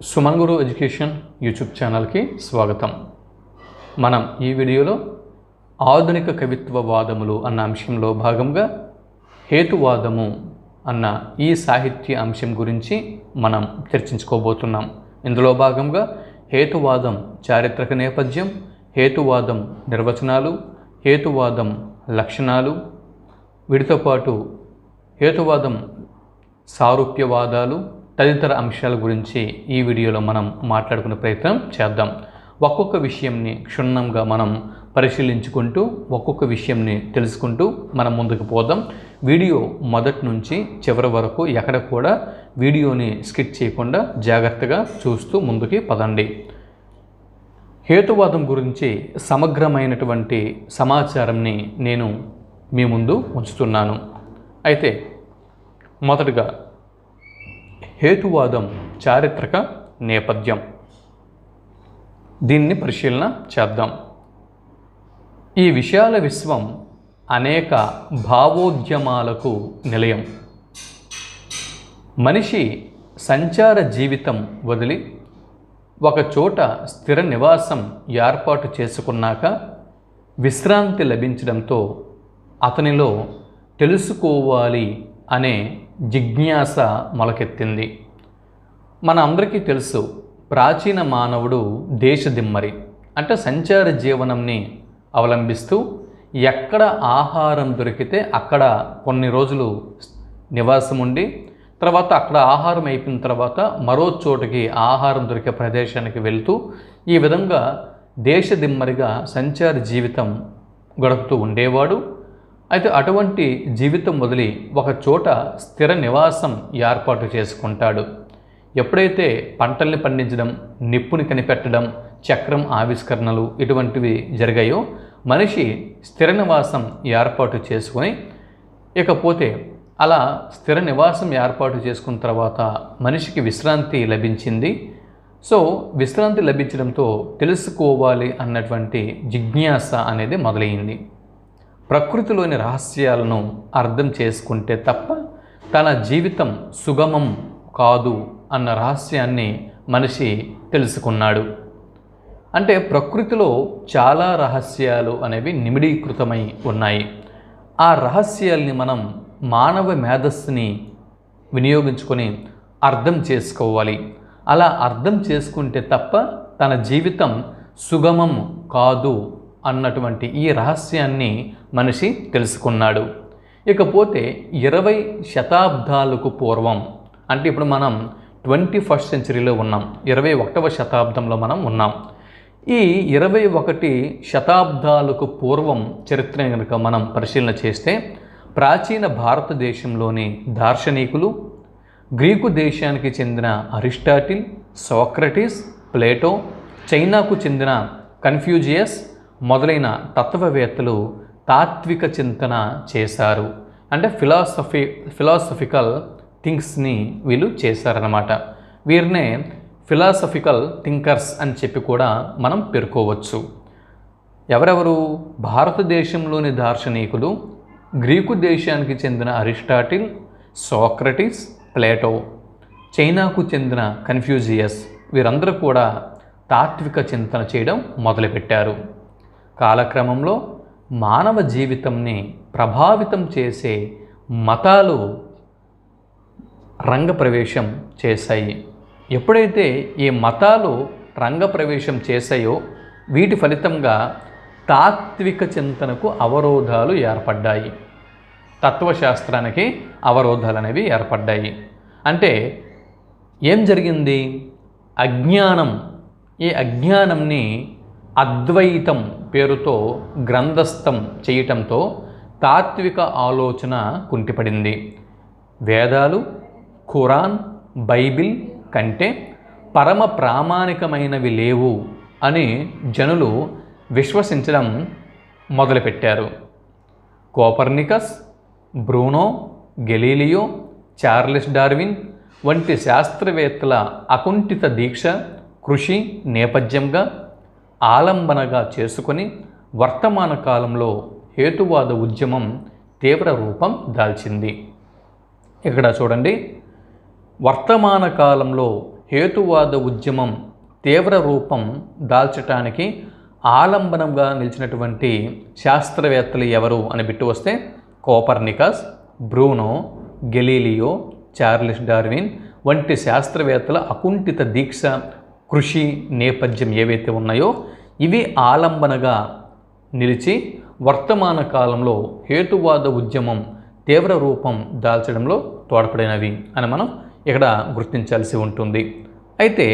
సుమన్ గురు education YouTube ఛానల్కి స్వాగతం. మనం ఈ వీడియోలో ఆధునిక కవిత్వ వాదములు అన్న అంశంలో భాగంగా హేతువాదము అన్న ఈ సాహిత్య అంశం గురించి మనం చర్చించుకోబోతున్నాం. ఇందులో భాగంగా హేతువాదం చారిత్రక నేపథ్యం, హేతువాదం నిర్వచనాలు, హేతువాదం లక్షణాలు, వీటితో పాటు హేతువాదం సారూప్యవాదాలు తదితర అంశాల గురించి ఈ వీడియోలో మనం మాట్లాడుకునే ప్రయత్నం చేద్దాం. ఒక్కొక్క విషయంని క్షుణ్ణంగా మనం పరిశీలించుకుంటూ ఒక్కొక్క విషయంని తెలుసుకుంటూ మనం ముందుకు పోదాం. వీడియో మొదటి నుంచి చివరి వరకు ఎక్కడ కూడా వీడియోని స్కిప్ చేయకుండా జాగ్రత్తగా చూస్తూ ముందుకి పదండి. హేతువాదం గురించి సమగ్రమైనటువంటి సమాచారంని నేను మీ ముందు ఉంచుతున్నాను. అయితే మొదటగా హేతువాదం చారిత్రక నేపథ్యం, దీన్ని పరిశీలన చేద్దాం. ఈ విశాల విశ్వం అనేక భావోద్యమాలకు నిలయం. మనిషి సంచార జీవితం వదిలి ఒక చోట స్థిర నివాసం ఏర్పాటు చేసుకున్నాక విశ్రాంతి లభించడంతో అతనిలో తెలుసుకోవాలి అనే జిజ్ఞాస మొలకెత్తింది. మన అందరికీ తెలుసు, ప్రాచీన మానవుడు దేశదిమ్మరి, అంటే సంచార జీవనంని అవలంబిస్తూ ఎక్కడ ఆహారం దొరికితే అక్కడ కొన్ని రోజులు నివాసం ఉండి తర్వాత అక్కడ ఆహారం అయిపోయిన తర్వాత మరో చోటుకి ఆహారం దొరికే ప్రదేశానికి వెళ్తూ ఈ విధంగా దేశదిమ్మరిగా సంచార జీవితం గడుపుతూ ఉండేవాడు. అయితే అటువంటి జీవితం వదిలి ఒక చోట స్థిర నివాసం ఏర్పాటు చేసుకుంటాడు. ఎప్పుడైతే పంటల్ని పండించడం, నిప్పుని కనిపెట్టడం, చక్రం ఆవిష్కరణలు ఇటువంటివి జరిగాయో మనిషి స్థిర నివాసం ఏర్పాటు చేసుకొని ఇకపోతే అలా స్థిర నివాసం ఏర్పాటు చేసుకున్న తర్వాత మనిషికి విశ్రాంతి లభించింది. సో విశ్రాంతి లభించడంతో తెలుసుకోవాలి అన్నటువంటి జిజ్ఞాస అనేది మొదలైంది. ప్రకృతిలోని రహస్యాలను అర్థం చేసుకుంటే తప్ప తన జీవితం సుగమం కాదు అన్న రహస్యాన్ని మనిషి తెలుసుకున్నాడు. అంటే ప్రకృతిలో చాలా రహస్యాలు అనేవి నిమిడీకృతమై ఉన్నాయి. ఆ రహస్యాల్ని మనం మానవ మేధస్సుని వినియోగించుకొని అర్థం చేసుకోవాలి. అలా అర్థం చేసుకుంటే తప్ప తన జీవితం సుగమం కాదు అన్నటువంటి ఈ రహస్యాన్ని మనిషి తెలుసుకున్నాడు. ఇకపోతే 20 శతాబ్దాలకు పూర్వం, అంటే ఇప్పుడు మనం 21st సెంచరీలో ఉన్నాం, 21వ శతాబ్దంలో మనం ఉన్నాం. ఈ 21 శతాబ్దాలకు పూర్వం చరిత్ర కనుక మనం పరిశీలన చేస్తే ప్రాచీన భారతదేశంలోని దార్శనికులు, గ్రీకు దేశానికి చెందిన అరిస్టాటిల్, సోక్రటీస్, ప్లేటో, చైనాకు చెందిన కన్ఫ్యూజియస్ మొదలైన తాత్విక చింతన చేశారు. అంటే ఫిలాసఫికల్ థింగ్స్ని వీళ్ళు చేశారన్నమాట. వీరినే ఫిలాసఫికల్ థింకర్స్ అని చెప్పి కూడా మనం పేర్కోవచ్చు. ఎవరెవరు? భారతదేశంలోని దార్శనికులు, గ్రీకు దేశానికి చెందిన అరిస్టాటిల్, సోక్రటీస్, ప్లేటో, చైనాకు చెందిన కన్ఫ్యూజియస్, వీరందరూ కూడా తాత్విక చింతన చేయడం మొదలుపెట్టారు. కాలక్రమంలో మానవ జీవితంని ప్రభావితం చేసే మతాలు రంగప్రవేశం చేశాయి. ఎప్పుడైతే ఈ మతాలు రంగప్రవేశం చేశాయో వీటి ఫలితంగా తాత్విక చింతనకు అవరోధాలు ఏర్పడ్డాయి. తత్వశాస్త్రానికి అవరోధాలు అనేవి ఏర్పడ్డాయి. అంటే ఏం జరిగింది? అజ్ఞానం, ఈ అజ్ఞానంని అద్వైతం పేరుతో గ్రంథస్థం చేయటంతో తాత్విక ఆలోచన కుంటిపడింది. వేదాలు, ఖురాన్, బైబిల్ కంటే పరమ ప్రామాణికమైనవి లేవు అని జనులు విశ్వసించడం మొదలుపెట్టారు. Copernicus, Bruno, Galileo, Charles Darwin వంటి శాస్త్రవేత్తల అకుంఠిత దీక్ష, కృషి నేపథ్యంగా ఆలంబనగా చేసుకొని వర్తమాన కాలంలో హేతువాద ఉద్యమం తీవ్ర రూపం దాల్చింది. ఇక్కడ చూడండి, వర్తమాన కాలంలో హేతువాద ఉద్యమం తీవ్ర రూపం దాల్చటానికి ఆలంబనంగా నిలిచినటువంటి శాస్త్రవేత్తలు ఎవరు అని బిట్టు వస్తే Copernicus, Bruno, Galileo, Charles Darwin వంటి శాస్త్రవేత్తల అకుంఠిత దీక్ష, కృషి నేపథ్యం ఏవైతే ఉన్నాయో ఇవి ఆలంబనగా నిలిచి వర్తమాన కాలంలో హేతువాద ఉద్యమం తీవ్ర రూపం దాల్చడంలో తోడ్పడినవి అని మనం ఇక్కడ గుర్తించాల్సి ఉంటుంది. అయితే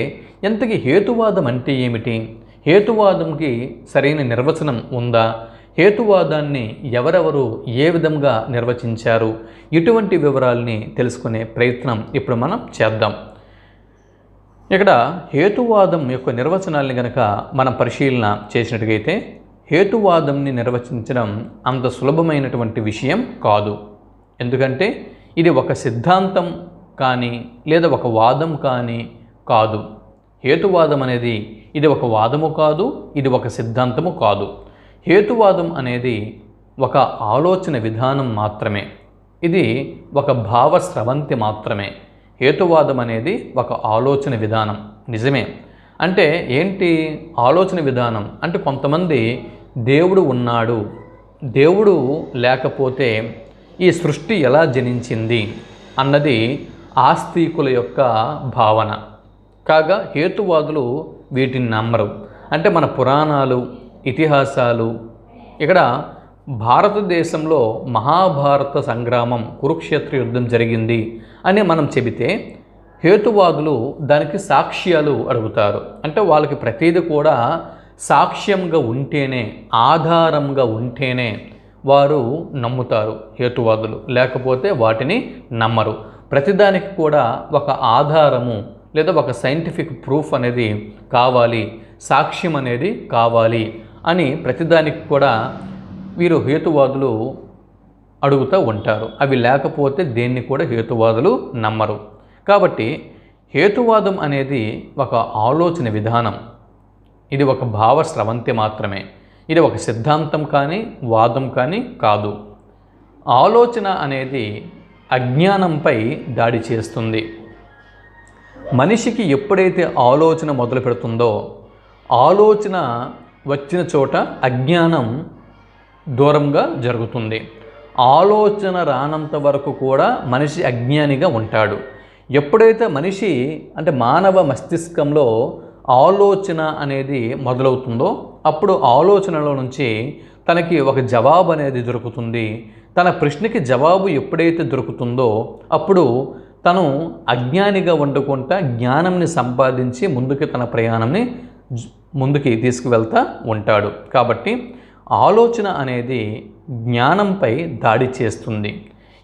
ఎంతకీ హేతువాదం అంటే ఏమిటి? హేతువాదంకి సరైన నిర్వచనం ఉందా? హేతువాదాన్ని ఎవరెవరు ఏ విధంగా నిర్వచించారు? ఇటువంటి వివరాల్ని తెలుసుకునే ప్రయత్నం ఇప్పుడు మనం చేద్దాం. ఇక్కడ హేతువాదం యొక్క నిర్వచనాల్ని కనుక మనం పరిశీలన చేసినట్టుగైతే హేతువాదంని నిర్వచించడం అంత సులభమైనటువంటి విషయం కాదు. ఎందుకంటే ఇది ఒక సిద్ధాంతం కానీ లేదా ఒక వాదం కానీ కాదు. హేతువాదం అనేది ఇది ఒక వాదము కాదు, ఇది ఒక సిద్ధాంతము కాదు. హేతువాదం అనేది ఒక ఆలోచన విధానం మాత్రమే. ఇది ఒక భావ స్రవంతి మాత్రమే. హేతువాదం అనేది ఒక ఆలోచన విధానం. నిజమే. అంటే ఏంటి ఆలోచన విధానం అంటే కొంతమంది దేవుడు ఉన్నాడు, దేవుడు లేకపోతే ఈ సృష్టి ఎలా జనించింది అన్నది ఆస్తికుల యొక్క భావన. కాగా హేతువాదులు వీటిని నమ్మరు. అంటే మన పురాణాలు, ఇతిహాసాలు, ఇక్కడ భారతదేశంలో మహాభారత సంగ్రామం, కురుక్షేత్ర యుద్ధం జరిగింది అని మనం చెబితే హేతువాదులు దానికి సాక్ష్యాలు అడుగుతారు. అంటే వాళ్ళకి ప్రతిదీ కూడా సాక్ష్యంగా ఉంటేనే, ఆధారంగా ఉంటేనే వారు నమ్ముతారు హేతువాదులు, లేకపోతే వాటిని నమ్మరు. ప్రతిదానికి కూడా ఒక ఆధారము లేదా ఒక సైంటిఫిక్ ప్రూఫ్ అనేది కావాలి, సాక్ష్యం అనేది కావాలి అని ప్రతిదానికి కూడా వీరు హేతువాదులు అడుగుతూ ఉంటారు. అవి లేకపోతే దేన్ని కూడా హేతువాదులు నమ్మరు. కాబట్టి హేతువాదం అనేది ఒక ఆలోచన విధానం. ఇది ఒక భావ స్రవంతి మాత్రమే. ఇది ఒక సిద్ధాంతం కానీ వాదం కానీ కాదు. ఆలోచన అనేది అజ్ఞానంపై దాడి చేస్తుంది. మనిషికి ఎప్పుడైతే ఆలోచన మొదలు పెడుతుందో, ఆలోచన వచ్చిన చోట అజ్ఞానం దూరంగా జరుగుతుంది. ఆలోచన రానంత వరకు కూడా మనిషి అజ్ఞానిగా ఉంటాడు. ఎప్పుడైతే మనిషి అంటే మానవ మస్తిష్కంలో ఆలోచన అనేది మొదలవుతుందో అప్పుడు ఆలోచనలో నుంచి తనకి ఒక జవాబు అనేది దొరుకుతుంది. తన ప్రశ్నకి జవాబు ఎప్పుడైతే దొరుకుతుందో అప్పుడు తను అజ్ఞానిగా వండుకుంటా జ్ఞానంని సంపాదించి ముందుకి తన ప్రయాణంని ముందుకి తీసుకువెళ్తా ఉంటాడు. కాబట్టి ఆలోచన అనేది జ్ఞానంపై దాడి చేస్తుంది.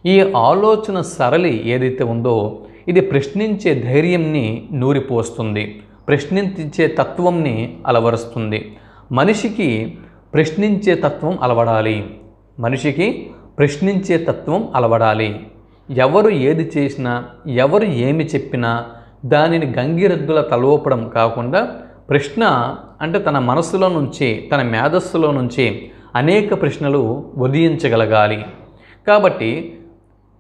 ఈ ఆలోచన సరళి ఏదైతే ఉందో ఇది ప్రశ్నించే ధైర్యంని నూరిపోస్తుంది, ప్రశ్నించే తత్వంని అలవరుస్తుంది. మనిషికి ప్రశ్నించే తత్వం అలవడాలి. మనిషికి ప్రశ్నించే తత్వం అలవడాలి. ఎవరు ఏది చేసినా, ఎవరు ఏమి చెప్పినా దానిని గంగిరెద్దుల తలవపడం కాకుండా ప్రశ్న అంటే తన మనసులో నుంచి, తన మేధస్సులో నుంచి అనేక ప్రశ్నలు ఉదయించగలగాలి. కాబట్టి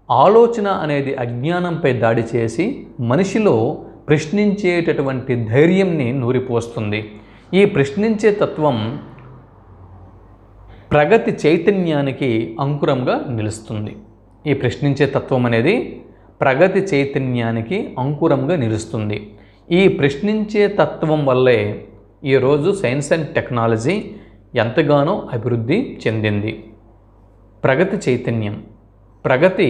ఆలోచన అనేది అజ్ఞానంపై దాడి చేసి మనిషిలో ప్రశ్నించేటటువంటి ధైర్యంని నూరిపోస్తుంది. ఈ ప్రశ్నించే తత్వం ప్రగతి చైతన్యానికి అంకురంగా నిలుస్తుంది. ఈ ప్రశ్నించే తత్వం అనేది ప్రగతి చైతన్యానికి అంకురంగా నిలుస్తుంది. ఈ ప్రశ్నించే తత్వం వల్లే ఈరోజు సైన్స్ అండ్ టెక్నాలజీ ఎంతగానో అభివృద్ధి చెందింది. ప్రగతి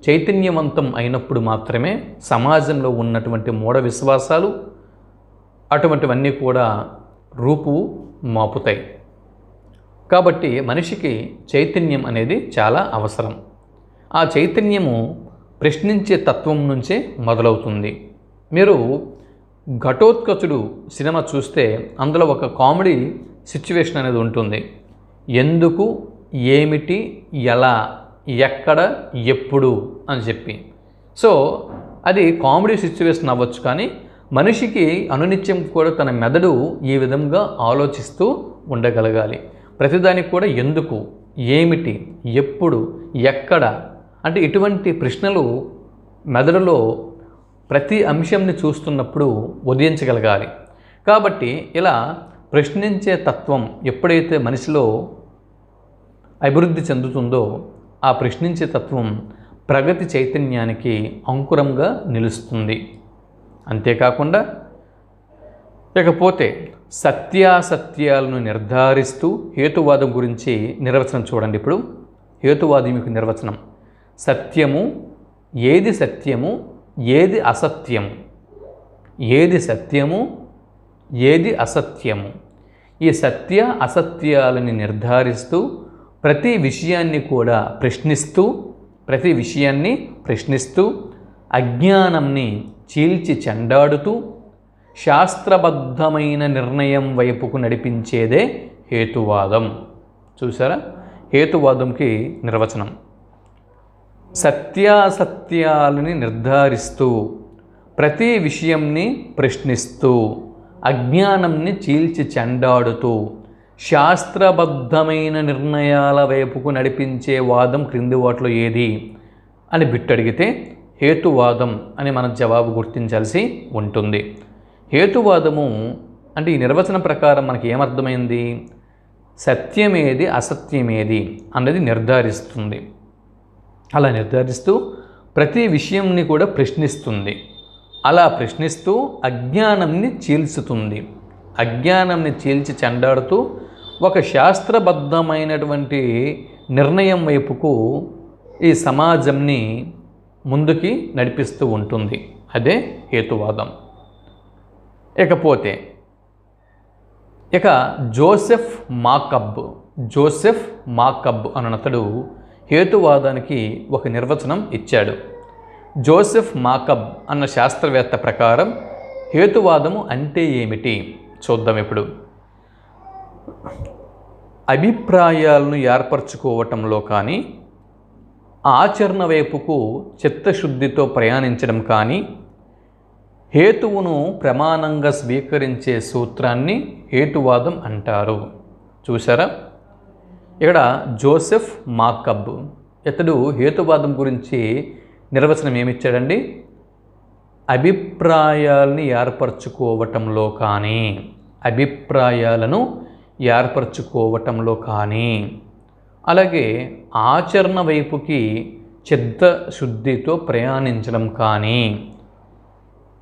చైతన్యవంతం అయినప్పుడు మాత్రమే సమాజంలో ఉన్నటువంటి మూఢ విశ్వాసాలు అటువంటివన్నీ కూడా రూపు మాపుతాయి. కాబట్టి మనిషికి చైతన్యం అనేది చాలా అవసరం. ఆ చైతన్యము ప్రశ్నించే తత్వం నుంచే మొదలవుతుంది. మీరు ఘటోత్కచుడు సినిమా చూస్తే అందులో ఒక కామెడీ సిచ్యువేషన్ అనేది ఉంటుంది. ఎందుకు, ఏమిటి, ఎలా, ఎక్కడ, ఎప్పుడు అని చెప్పి. సో అది కామెడీ సిచ్యువేషన్ అవ్వచ్చు, కానీ మనిషికి అనునిత్యం కూడా తన మెదడు ఈ విధంగా ఆలోచిస్తూ ఉండగలగాలి. ప్రతిదానికి కూడా ఎందుకు, ఏమిటి, ఎప్పుడు, ఎక్కడ అంటే ఇటువంటి ప్రశ్నలు మెదడులో ప్రతి అంశంని చూస్తున్నప్పుడు ఉదయించగలగాలి. కాబట్టి ఇలా ప్రశ్నించే తత్వం ఎప్పుడైతే మనిషిలో అభివృద్ధి చెందుతుందో ఆ ప్రశ్నించే తత్వం ప్రగతి చైతన్యానికి అంకురంగా నిలుస్తుంది. అంతేకాకుండా ఇకపోతే సత్యాసత్యాలను నిర్ధారిస్తూ హేతువాదం గురించి నిర్వచనం చూడండి. ఇప్పుడు హేతువాదం యొక్క నిర్వచనం: సత్యము, ఏది సత్యము, ఏది అసత్యము, ఏది సత్యము, ఏది అసత్యము. ఈ సత్య అసత్యాలని నిర్ధారిస్తూ ప్రతి విషయాన్ని కూడా ప్రశ్నిస్తూ అజ్ఞానంని చీల్చి చెండాడుతూ శాస్త్రబద్ధమైన నిర్ణయం వైపుకు నడిపించేదే హేతువాదం. చూసారా, హేతువాదంకి నిర్వచనం: సత్యాసత్యాలని నిర్ధారిస్తూ ప్రతి విషయంని ప్రశ్నిస్తూ అజ్ఞానంని చీల్చి చెండాడుతూ శాస్త్రబద్ధమైన నిర్ణయాల వైపుకు నడిపించే వాదం క్రింది వాటిలో ఏది అని బిట్టడిగితే హేతువాదం అని మనం జవాబు గుర్తించాల్సి ఉంటుంది. హేతువాదము అంటే ఈ నిర్వచనం ప్రకారం మనకి ఏమర్థమైంది? సత్యమేది, అసత్యమేది అన్నది నిర్ధారిస్తుంది. అలా నిర్ధారిస్తూ ప్రతి విషయంని కూడా ప్రశ్నిస్తుంది. అలా ప్రశ్నిస్తూ అజ్ఞానంని చీల్చుతుంది. అజ్ఞానంని చీల్చి చెండాడుతూ ఒక శాస్త్రబద్ధమైనటువంటి నిర్ణయం వైపుకు ఈ సమాజంని ముందుకి నడిపిస్తూ ఉంటుంది. అదే హేతువాదం. ఇకపోతే జోసెఫ్ మాకబ్ అన్నతడు హేతువాదానికి ఒక నిర్వచనం ఇచ్చాడు. జోసెఫ్ మాకబ్ అన్న శాస్త్రవేత్త ప్రకారం హేతువాదము అంటే ఏమిటి చూద్దాం. ఇప్పుడు అభిప్రాయాలను ఏర్పరచుకోవటంలో కానీ, ఆచరణ వైపుకు చిత్తశుద్ధితో ప్రయాణించడం కానీ, హేతువును ప్రమాణంగా స్వీకరించే సూత్రాన్ని హేతువాదం అంటారు. చూసారా, ఇక్కడ జోసెఫ్ మాకబ్ ఇతడు హేతువాదం గురించి నిర్వచనం ఏమిచ్చాడండి? అభిప్రాయాలను ఏర్పరచుకోవటంలో కానీ అలాగే ఆచరణ వైపుకి చిత్తశుద్ధితో ప్రయాణించడం కానీ,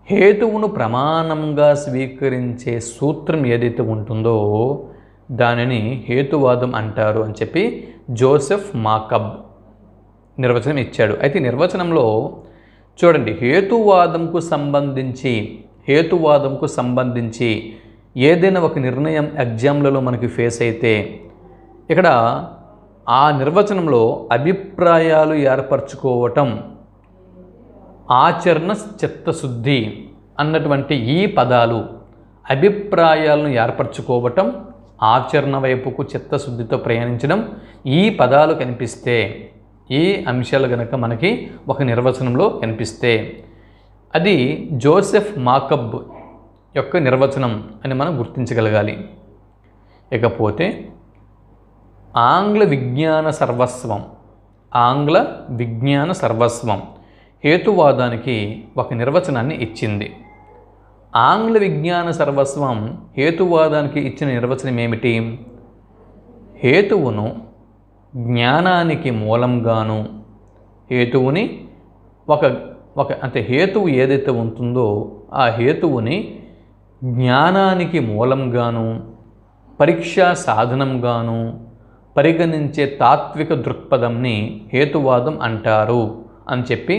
హేతువును ప్రమాణంగా స్వీకరించే సూత్రం ఏదైతే ఉంటుందో దానిని హేతువాదం అంటారు అని చెప్పి జోసెఫ్ మాకబ్ నిర్వచనం ఇచ్చాడు. అయితే నిర్వచనంలో చూడండి, హేతువాదంకు సంబంధించి ఏదైనా ఒక నిర్ణయం ఎగ్జామ్లలో మనకి ఫేస్ అయితే ఇక్కడ ఆ నిర్వచనంలో అభిప్రాయాలు ఏర్పరచుకోవటం, ఆచరణ, చిత్తశుద్ధి అన్నటువంటి ఈ పదాలు, అభిప్రాయాలను ఏర్పరచుకోవటం, ఆచరణ వైపుకు చిత్తశుద్ధితో ప్రయాణించడం, ఈ పదాలు కనిపిస్తే, ఈ అంశాలు కనుక మనకి ఒక నిర్వచనంలో కనిపిస్తే అది జోసెఫ్ మాకబ్ యొక్క నిర్వచనం అని మనం గుర్తించగలగాలి. ఇకపోతే ఆంగ్ల విజ్ఞాన సర్వస్వం హేతువాదానికి ఒక నిర్వచనాన్ని ఇచ్చింది. ఆంగ్ల విజ్ఞాన సర్వస్వం హేతువాదానికి ఇచ్చిన నిర్వచనం ఏమిటి? హేతువును జ్ఞానానికి మూలంగాను, హేతువుని అంటే హేతువు ఏదైతే ఉంటుందో ఆ హేతువుని జ్ఞానానికి మూలంగాను, పరీక్షా సాధనంగాను పరిగణించే తాత్విక దృక్పథంని హేతువాదం అంటారు అని చెప్పి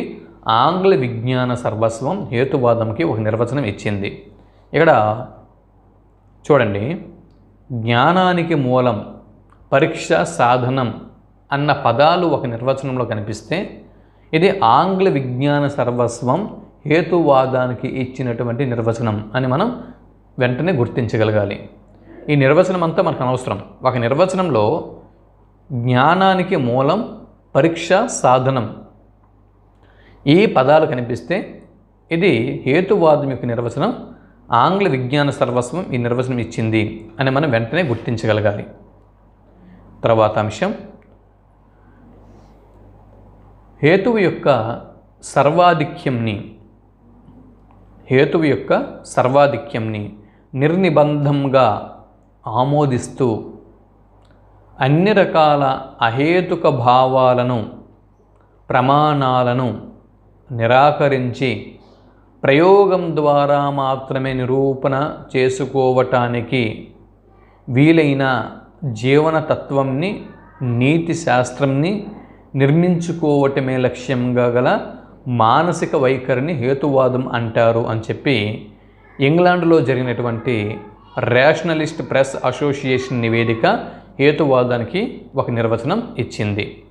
ఆంగ్ల విజ్ఞాన సర్వస్వం హేతువాదంకి ఒక నిర్వచనం ఇచ్చింది. ఇక్కడ చూడండి, జ్ఞానానికి మూలం, పరీక్ష సాధనం అన్న పదాలు ఒక నిర్వచనంలో కనిపిస్తే ఇది ఆంగ్ల విజ్ఞాన సర్వస్వం హేతువాదానికి ఇచ్చినటువంటి నిర్వచనం అని మనం వెంటనే గుర్తించగలగాలి. ఈ నిర్వచనం అంతా మనకు అనవసరం. ఒక నిర్వచనంలో జ్ఞానానికి మూలం, పరీక్ష, సాధనం ఈ పదాలు కనిపిస్తే ఇది హేతువాదం యొక్క నిర్వచనం, ఆంగ్ల విజ్ఞాన సర్వస్వం ఈ నిర్వచనం ఇచ్చింది అని మనం వెంటనే గుర్తించగలగాలి. తర్వాత అంశం, హేతువు యొక్క సర్వాధిక్యంని హేతువు యొక్క సర్వాధిక్యంని నిర్నిబంధంగా ఆమోదిస్తూ అన్ని రకాల అహేతుక భావాలను ప్రమాణాలను నిరాకరించి ప్రయోగం ద్వారా మాత్రమే నిరూపణ చేసుకోవటానికి వీలైన జీవన తత్వంని నీతి శాస్త్రంని నిర్మించుకోవటమే లక్ష్యంగా గల మానసిక వైఖరిని హేతువాదం అంటారు అని చెప్పి ఇంగ్లాండ్లో జరిగినటువంటి రేషనలిస్ట్ ప్రెస్ అసోసియేషన్ నివేదిక హేతువాదానికి ఒక నిర్వచనం ఇచ్చింది.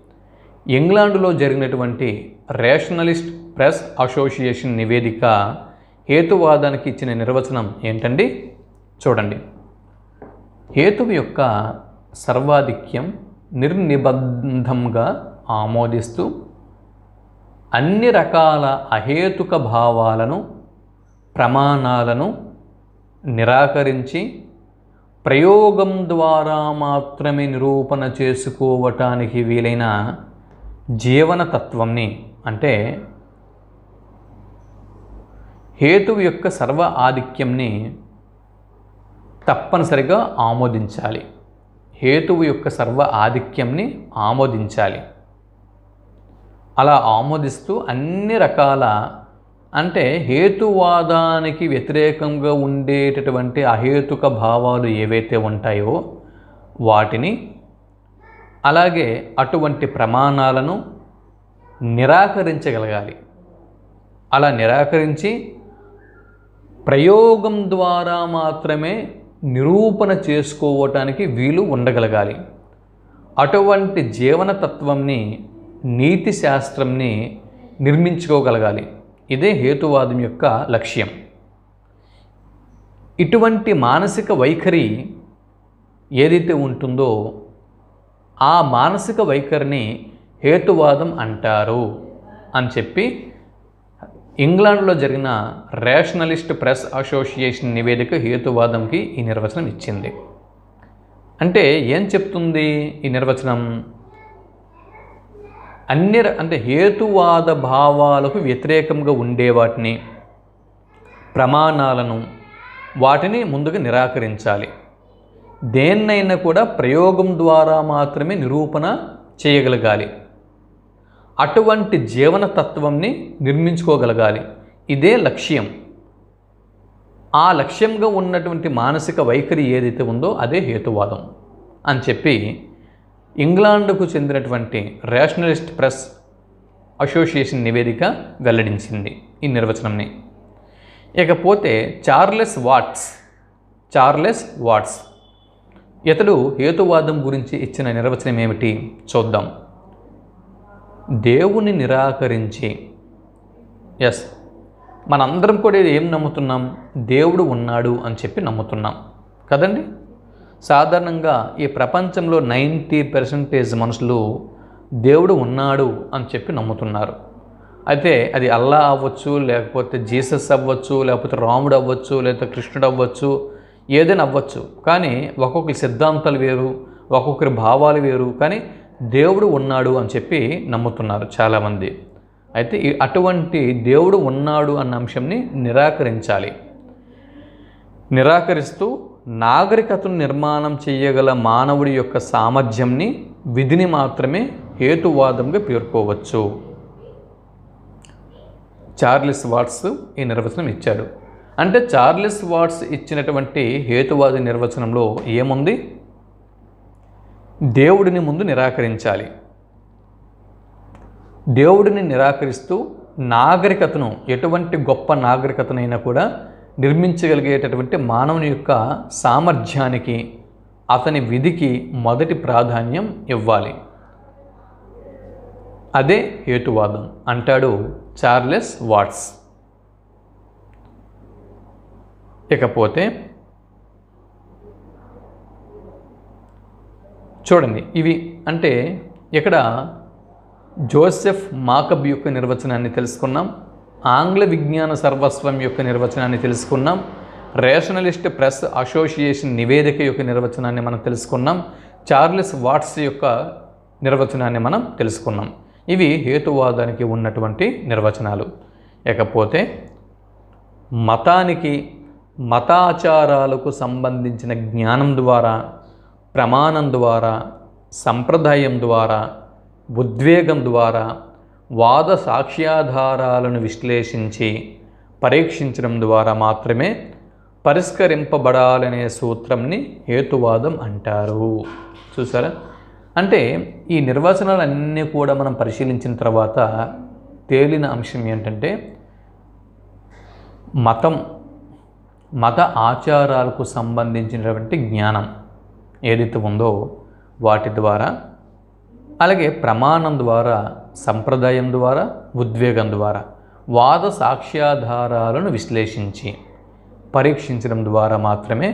ఇంగ్లాండ్లో జరిగినటువంటి రేషనలిస్ట్ ప్రెస్ అసోసియేషన్ నివేదిక హేతువాదానికి ఇచ్చిన నిర్వచనం ఏంటండి? చూడండి. హేతువు యొక్క సర్వాధిక్యం నిర్నిబంధంగా ఆమోదిస్తూ అన్ని రకాల అహేతుక భావాలను ప్రమాణాలను నిరాకరించి ప్రయోగం ద్వారా మాత్రమే నిరూపణ చేసుకోవటానికి వీలైన జీవనతత్వంని అంటే హేతువు యొక్క సర్వ ఆధిక్యంని తప్పనిసరిగా ఆమోదించాలి. హేతువు యొక్క సర్వ ఆధిక్యంని ఆమోదించాలి. అలా ఆమోదిస్తూ అన్ని రకాల అంటే హేతువాదానికి వ్యతిరేకంగా ఉండేటటువంటి అహేతుక భావాలు ఏవైతే ఉంటాయో వాటిని అలాగే అటువంటి ప్రమాణాలను నిరాకరించగలగాలి. అలా నిరాకరించి ప్రయోగం ద్వారా మాత్రమే నిరూపణ చేసుకోవటానికి వీలు ఉండగలగాలి. అటువంటి జీవనతత్వంని నీతి శాస్త్రంని నిర్మించుకోగలగాలి. ఇదే హేతువాదం యొక్క లక్ష్యం. ఇటువంటి మానసిక వైఖరి ఏదైతే ఉంటుందో ఆ మానసిక వైఖరిని హేతువాదం అంటారు అని చెప్పి ఇంగ్లాండ్లో జరిగిన రేషనలిస్ట్ ప్రెస్ అసోసియేషన్ నివేదిక హేతువాదంకి ఈ నిర్వచనం ఇచ్చింది. అంటే ఏం చెప్తుంది ఈ నిర్వచనం? అంటే హేతువాద భావాలకు వ్యతిరేకంగా ఉండే వాటిని ప్రమాణాలను వాటిని ముందుగా నిరాకరించాలి. దేన్నైనా కూడా ప్రయోగం ద్వారా మాత్రమే నిరూపణ చేయగలగాలి. అటువంటి జీవనతత్వంని నిర్మించుకోగలగాలి. ఇదే లక్ష్యం. ఆ లక్ష్యంగా ఉన్నటువంటి మానసిక వైఖరి ఏదైతే ఉందో అదే హేతువాదం అని చెప్పి ఇంగ్లాండ్కు చెందినటువంటి రేషనలిస్ట్ ప్రెస్ అసోసియేషన్ నివేదిక వెల్లడించింది ఈ నిర్వచనంని. ఇకపోతే చార్లెస్ వాట్స్ ఇతడు హేతువాదం గురించి ఇచ్చిన నిర్వచనం ఏమిటి చూద్దాం. దేవుని నిరాకరించి మనందరం కూడా ఏం నమ్ముతున్నాం? దేవుడు ఉన్నాడు అని చెప్పి నమ్ముతున్నాం కదండి. సాధారణంగా ఈ ప్రపంచంలో 90% మనుషులు దేవుడు ఉన్నాడు అని చెప్పి నమ్ముతున్నారు. అయితే అది అల్లా అవ్వచ్చు, లేకపోతే జీసస్ అవ్వచ్చు, లేకపోతే రాముడు అవ్వచ్చు, లేకపోతే కృష్ణుడు అవ్వచ్చు, ఏదైనా అవ్వచ్చు. కానీ ఒక్కొక్కరి సిద్ధాంతాలు వేరు, ఒక్కొక్కరి భావాలు వేరు, కానీ దేవుడు ఉన్నాడు అని చెప్పి నమ్ముతున్నారు చాలామంది. అయితే అటువంటి దేవుడు ఉన్నాడు అన్న అంశంని నిరాకరించాలి. నిరాకరిస్తూ నాగరికతను నిర్మాణం చేయగల మానవుడి యొక్క సామర్థ్యంని విధిని మాత్రమే హేతువాదంగా పేర్కోవచ్చు. చార్లెస్ వాట్స్ ఈ నిర్వచనం ఇచ్చాడు. అంటే చార్లెస్ వాట్స్ ఇచ్చినటువంటి హేతువాద నిర్వచనంలో ఏముంది? దేవుడిని ముందు నిరాకరించాలి. దేవుడిని నిరాకరిస్తూ నాగరికతను, ఎటువంటి గొప్ప నాగరికతనైనా కూడా నిర్మించగలిగేటటువంటి మానవుని యొక్క సామర్థ్యానికి, అతని విధికి మొదటి ప్రాధాన్యం ఇవ్వాలి. అదే హేతువాదం అంటాడు చార్లెస్ వాట్స్. ఇకపోతే చూడండి, ఇవి అంటే ఇక్కడ జోసెఫ్ మాకబ్ యొక్క నిర్వచనాన్ని తెలుసుకున్నాం, ఆంగ్ల విజ్ఞాన సర్వస్వం యొక్క నిర్వచనాన్ని తెలుసుకున్నాం, రేషనలిస్ట్ ప్రెస్ అసోసియేషన్ నివేదిక యొక్క నిర్వచనాన్ని మనం తెలుసుకున్నాం, చార్లెస్ వాట్స్ యొక్క నిర్వచనాన్ని మనం తెలుసుకున్నాం. ఇవి హేతువాదానికి ఉన్నటువంటి నిర్వచనాలు. ఇకపోతే మతానికి మతాచారాలకు సంబంధించిన జ్ఞానం ద్వారా, ప్రమాణం ద్వారా, సంప్రదాయం ద్వారా, ఉద్వేగం ద్వారా, వాద సాక్ష్యాధారాలను విశ్లేషించి పరీక్షించడం ద్వారా మాత్రమే పరిష్కరింపబడాలనే సూత్రంని హేతువాదం అంటారు. చూసారా? అంటే ఈ నిర్వచనాలన్నీ కూడా మనం పరిశీలించిన తర్వాత తేలిన అంశం ఏంటంటే, మత ఆచారాలకు సంబంధించినటువంటి జ్ఞానం ఏదైతే ఉందో వాటి ద్వారా, అలాగే ప్రమాణం ద్వారా, సంప్రదాయం ద్వారా, ఉద్వేగం ద్వారా, వాద సాక్ష్యాధారాలను విశ్లేషించి పరీక్షించడం ద్వారా మాత్రమే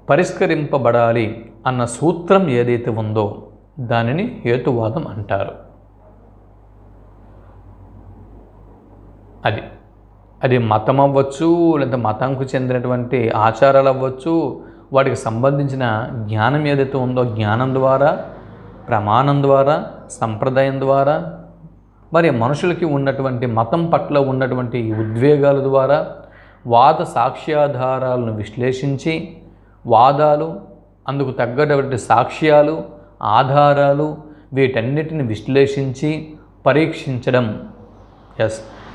పరిష్కరింపబడాలి అన్న సూత్రం ఏదైతే ఉందో దానిని హేతువాదం అంటారు. అది మతం అవ్వచ్చు, లేదా మతంకు చెందినటువంటి ఆచారాలు అవ్వచ్చు, వాటికి సంబంధించిన జ్ఞానం ఏదైతే ఉందో జ్ఞానం ద్వారా, ప్రమాణం ద్వారా, సంప్రదాయం ద్వారా, మరి మనుషులకి ఉన్నటువంటి మతం పట్ల ఉన్నటువంటి ఉద్వేగాల ద్వారా, వాద సాక్ష్యాధారాలను విశ్లేషించి వాదాలు, అందుకు తగ్గటువంటి సాక్ష్యాలు, ఆధారాలు, వీటన్నిటిని విశ్లేషించి పరీక్షించడం.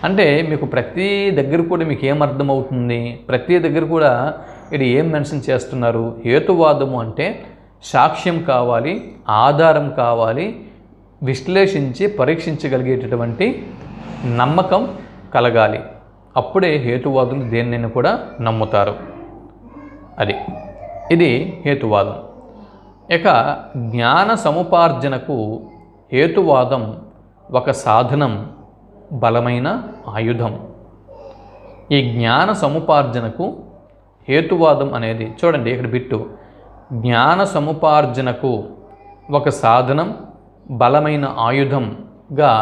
అంటే మీకు ప్రతి దగ్గర కూడా మీకు ఏమర్థమవుతుంది, ప్రతి దగ్గర కూడా ఇది ఏం మెన్షన్ చేస్తున్నారు? హేతువాదము అంటే సాక్ష్యం కావాలి, ఆధారం కావాలి, విశ్లేషించి పరీక్షించగలిగేటటువంటి నమ్మకం కలగాలి. అప్పుడే హేతువాదులు దేనిని కూడా నమ్ముతారు. ఇది హేతువాదం. ఇక జ్ఞాన సముపార్జనకు హేతువాదం ఒక సాధనం, బలమైన ఆయుధం. ఈ జ్ఞాన సముపార్జనకు హేతువాదం అనేది, చూడండి ఇక్కడ బిట్టు, జ్ఞాన సముపార్జనకు ఒక సాధనం, బలమైన ఆయుధంగా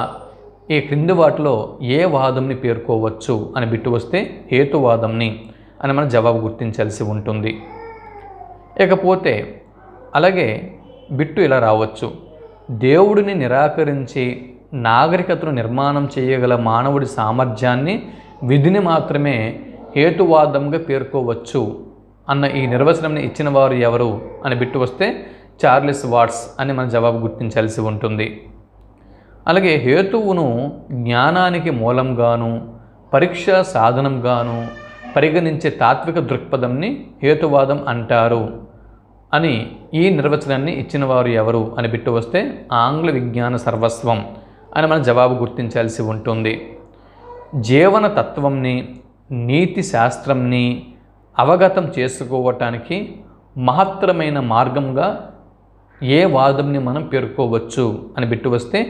ఈ క్రింది వాటిలో ఏ వాదంని పేర్కోవచ్చు అని బిట్టు వస్తే హేతువాదంని అని మనం జవాబు గుర్తించాల్సి ఉంటుంది. ఇకపోతే అలాగే బిట్టు ఇలా రావచ్చు, దేవుడిని నిరాకరించి నాగరికతను నిర్మాణం చేయగల మానవుడి సామర్థ్యాన్ని, విధిని మాత్రమే హేతువాదంగా పేర్కోవచ్చు అన్న ఈ నిర్వచనం ఇచ్చిన వారు ఎవరు అని బిట్టు వస్తే చార్లెస్ వాట్స్ అని మన జవాబు గుర్తించాల్సి ఉంటుంది. అలాగే హేతువును జ్ఞానానికి మూలంగాను, పరీక్ష సాధనంగాను పరిగణించే తాత్విక దృక్పథంని హేతువాదం అంటారు అని ఈ నిర్వచనాన్ని ఇచ్చిన వారు ఎవరు అని బిట్టు వస్తే ఆంగ్ల విజ్ఞాన సర్వస్వం అని మనం జవాబు గుర్తించాల్సి ఉంటుంది. జీవన తత్వంని, నీతి శాస్త్రంని అవగతం చేసుకోవటానికి మహత్తరమైన మార్గంగా ఏ వాదంని మనం పేర్కోవచ్చు అని బిట్టు వస్తే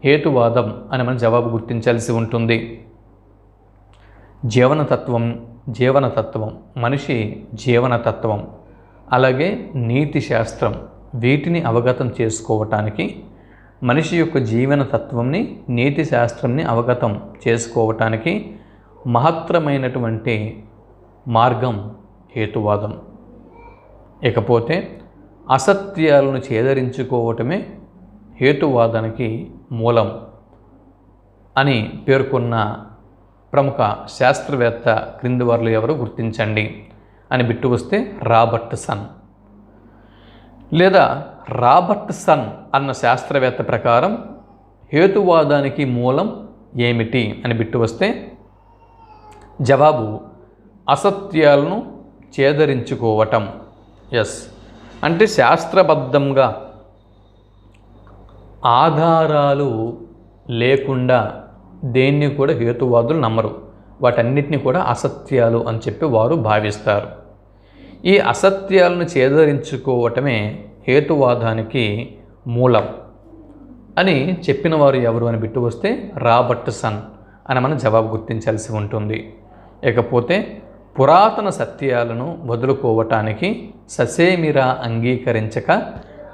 హేతువాదం అని మనం జవాబు గుర్తించాల్సి ఉంటుంది. జీవనతత్వం, మనిషి జీవనతత్వం, అలాగే నీతి శాస్త్రం, వీటిని అవగతం చేసుకోవటానికి, మనిషి యొక్క జీవనతత్వంని, నీతి శాస్త్రంని అవగతం చేసుకోవటానికి మహత్తరమైనటువంటి మార్గం హేతువాదం. ఇకపోతే అసత్యాలను ఛేదరించుకోవటమే హేతువాదానికి మూలం అని పేర్కొన్న ప్రముఖ శాస్త్రవేత్త క్రింది వారిలో ఎవరు గుర్తించండి అని బిట్టు వస్తే రాబర్ట్సన్. లేదా రాబర్ట్సన్ అన్న శాస్త్రవేత్త ప్రకారం హేతువాదానికి మూలం ఏమిటి అని బిట్టు వస్తే జవాబు అసత్యాలను ఛేదరించుకోవటం. అంటే శాస్త్రబద్ధంగా ఆధారాలు లేకుండా దేన్ని కూడా హేతువాదులు నమ్మరు. వాటన్నిటిని కూడా అసత్యాలు అని చెప్పి వారు భావిస్తారు. ఈ అసత్యాలను ఛేదరించుకోవటమే హేతువాదానికి మూలం అని చెప్పిన వారు ఎవరు అని బిట్టు వస్తే రాబర్ట్సన్ అని మనం జవాబు గుర్తించాల్సి ఉంటుంది. ఇకపోతే పురాతన సత్యాలను వదులుకోవటానికి ససేమిరా అంగీకరించక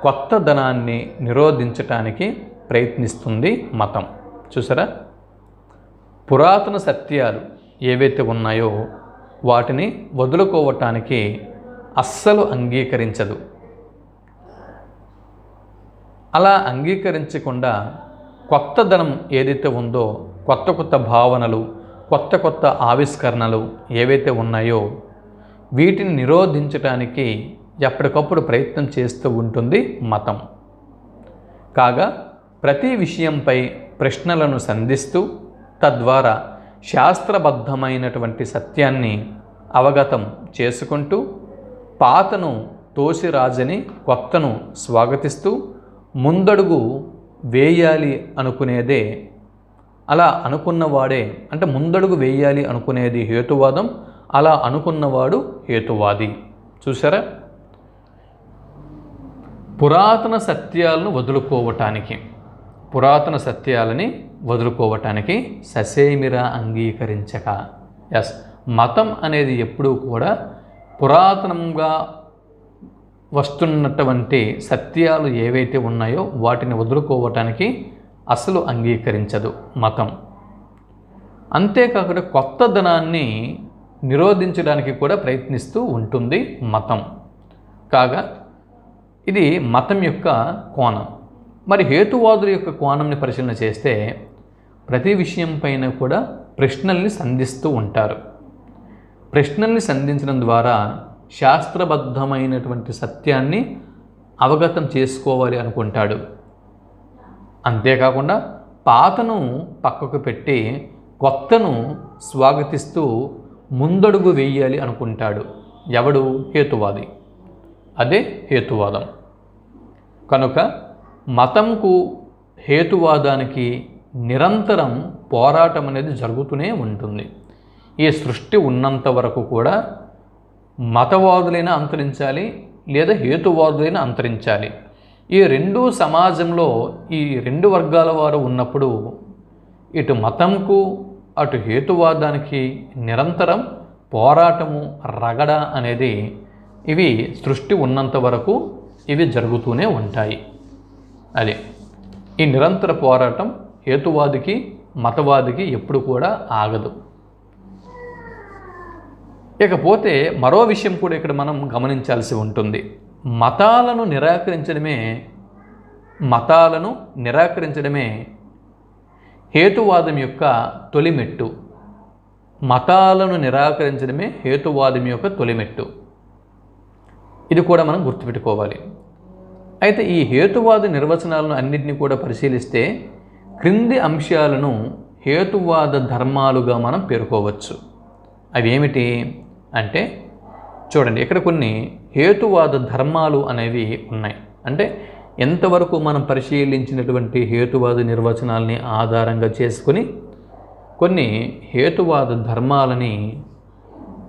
కొత్త ధనాన్ని నిరోధించటానికి ప్రయత్నిస్తుంది మతం. చూసారా? పురాతన సత్యాలు ఏవైతే ఉన్నాయో వాటిని వదులుకోవటానికి అస్సలు అంగీకరించదు. అలా అంగీకరించకుండా కొత్త ధనం ఏదైతే ఉందో, కొత్త భావనలు, కొత్త కొత్త ఆవిష్కరణలు ఏవైతే ఉన్నాయో వీటిని నిరోధించడానికి ఎప్పటికప్పుడు ప్రయత్నం చేస్తూ ఉంటుంది మతం. కాగా ప్రతి విషయంపై ప్రశ్నలను సంధిస్తూ తద్వారా శాస్త్రబద్ధమైనటువంటి సత్యాన్ని అవగతం చేసుకుంటూ పాతను తోసిరాజని కొత్తను స్వాగతిస్తూ ముందడుగు వేయాలి అనుకునేదే, అలా అనుకున్నవాడే అంటే ముందడుగు వేయాలి అనుకునేది హేతువాదం, అలా అనుకున్నవాడు హేతువాది. చూసారా? పురాతన సత్యాలని వదులుకోవటానికి ససేమిరా అంగీకరించక. మతం అనేది ఎప్పుడూ కూడా పురాతనంగా వస్తున్నటువంటి సత్యాలు ఏవైతే ఉన్నాయో వాటిని వదులుకోవటానికి అసలు అంగీకరించదు మతం. అంతేకాకుండా కొత్తదనాన్ని నిరోధించడానికి కూడా ప్రయత్నిస్తూ ఉంటుంది మతం. కాగా ఇది మతం యొక్క కోణం. మరి హేతువాదుల యొక్క కోణంని పరిశీలన చేస్తే ప్రతి విషయం పైన కూడా ప్రశ్నల్ని సంధిస్తూ ఉంటారు. ప్రశ్నల్ని సంధించడం ద్వారా శాస్త్రబద్ధమైనటువంటి సత్యాన్ని అవగతం చేసుకోవాలి అనుకుంటాడు. అంతేకాకుండా పాతను పక్కకు పెట్టి కొత్తను స్వాగతిస్తూ ముందడుగు వేయాలి అనుకుంటాడు. ఎవడు? హేతువాది. అదే హేతువాదం. కనుక మతంకు హేతువాదానికి నిరంతరం పోరాటం అనేది జరుగుతూనే ఉంటుంది. ఈ సృష్టి ఉన్నంత వరకు కూడా మతవాదులైనా అంతరించాలి, లేదా హేతువాదులైనా అంతరించాలి. ఈ రెండు సమాజంలో ఈ రెండు వర్గాల వారు ఉన్నప్పుడు ఇటు మతంకు అటు హేతువాదానికి నిరంతరం పోరాటము, రగడ అనేది ఇవి సృష్టి ఉన్నంత వరకు ఇవి జరుగుతూనే ఉంటాయి. అది ఈ నిరంతర పోరాటం హేతువాదికి మతవాదికి ఎప్పుడు కూడా ఆగదు. ఇకపోతే మరో విషయం కూడా ఇక్కడ మనం గమనించాల్సి ఉంటుంది. మతాలను నిరాకరించడమే హేతువాదం యొక్క తొలిమెట్టు. మతాలను నిరాకరించడమే హేతువాదం యొక్క తొలిమెట్టు. ఇది కూడా మనం గుర్తుపెట్టుకోవాలి. అయితే ఈ హేతువాద నిర్వచనాలను అన్నింటినీ కూడా పరిశీలిస్తే క్రింది అంశాలను హేతువాద ధర్మాలుగా మనం పేర్కోవచ్చు. అవి ఏమిటి అంటే చూడండి, ఇక్కడ కొన్ని హేతువాద ధర్మాలు అనేవి ఉన్నాయి. అంటే ఎంతవరకు మనం పరిశీలించినటువంటి హేతువాద నిర్వచనాలని ఆధారంగా చేసుకుని కొన్ని హేతువాద ధర్మాలని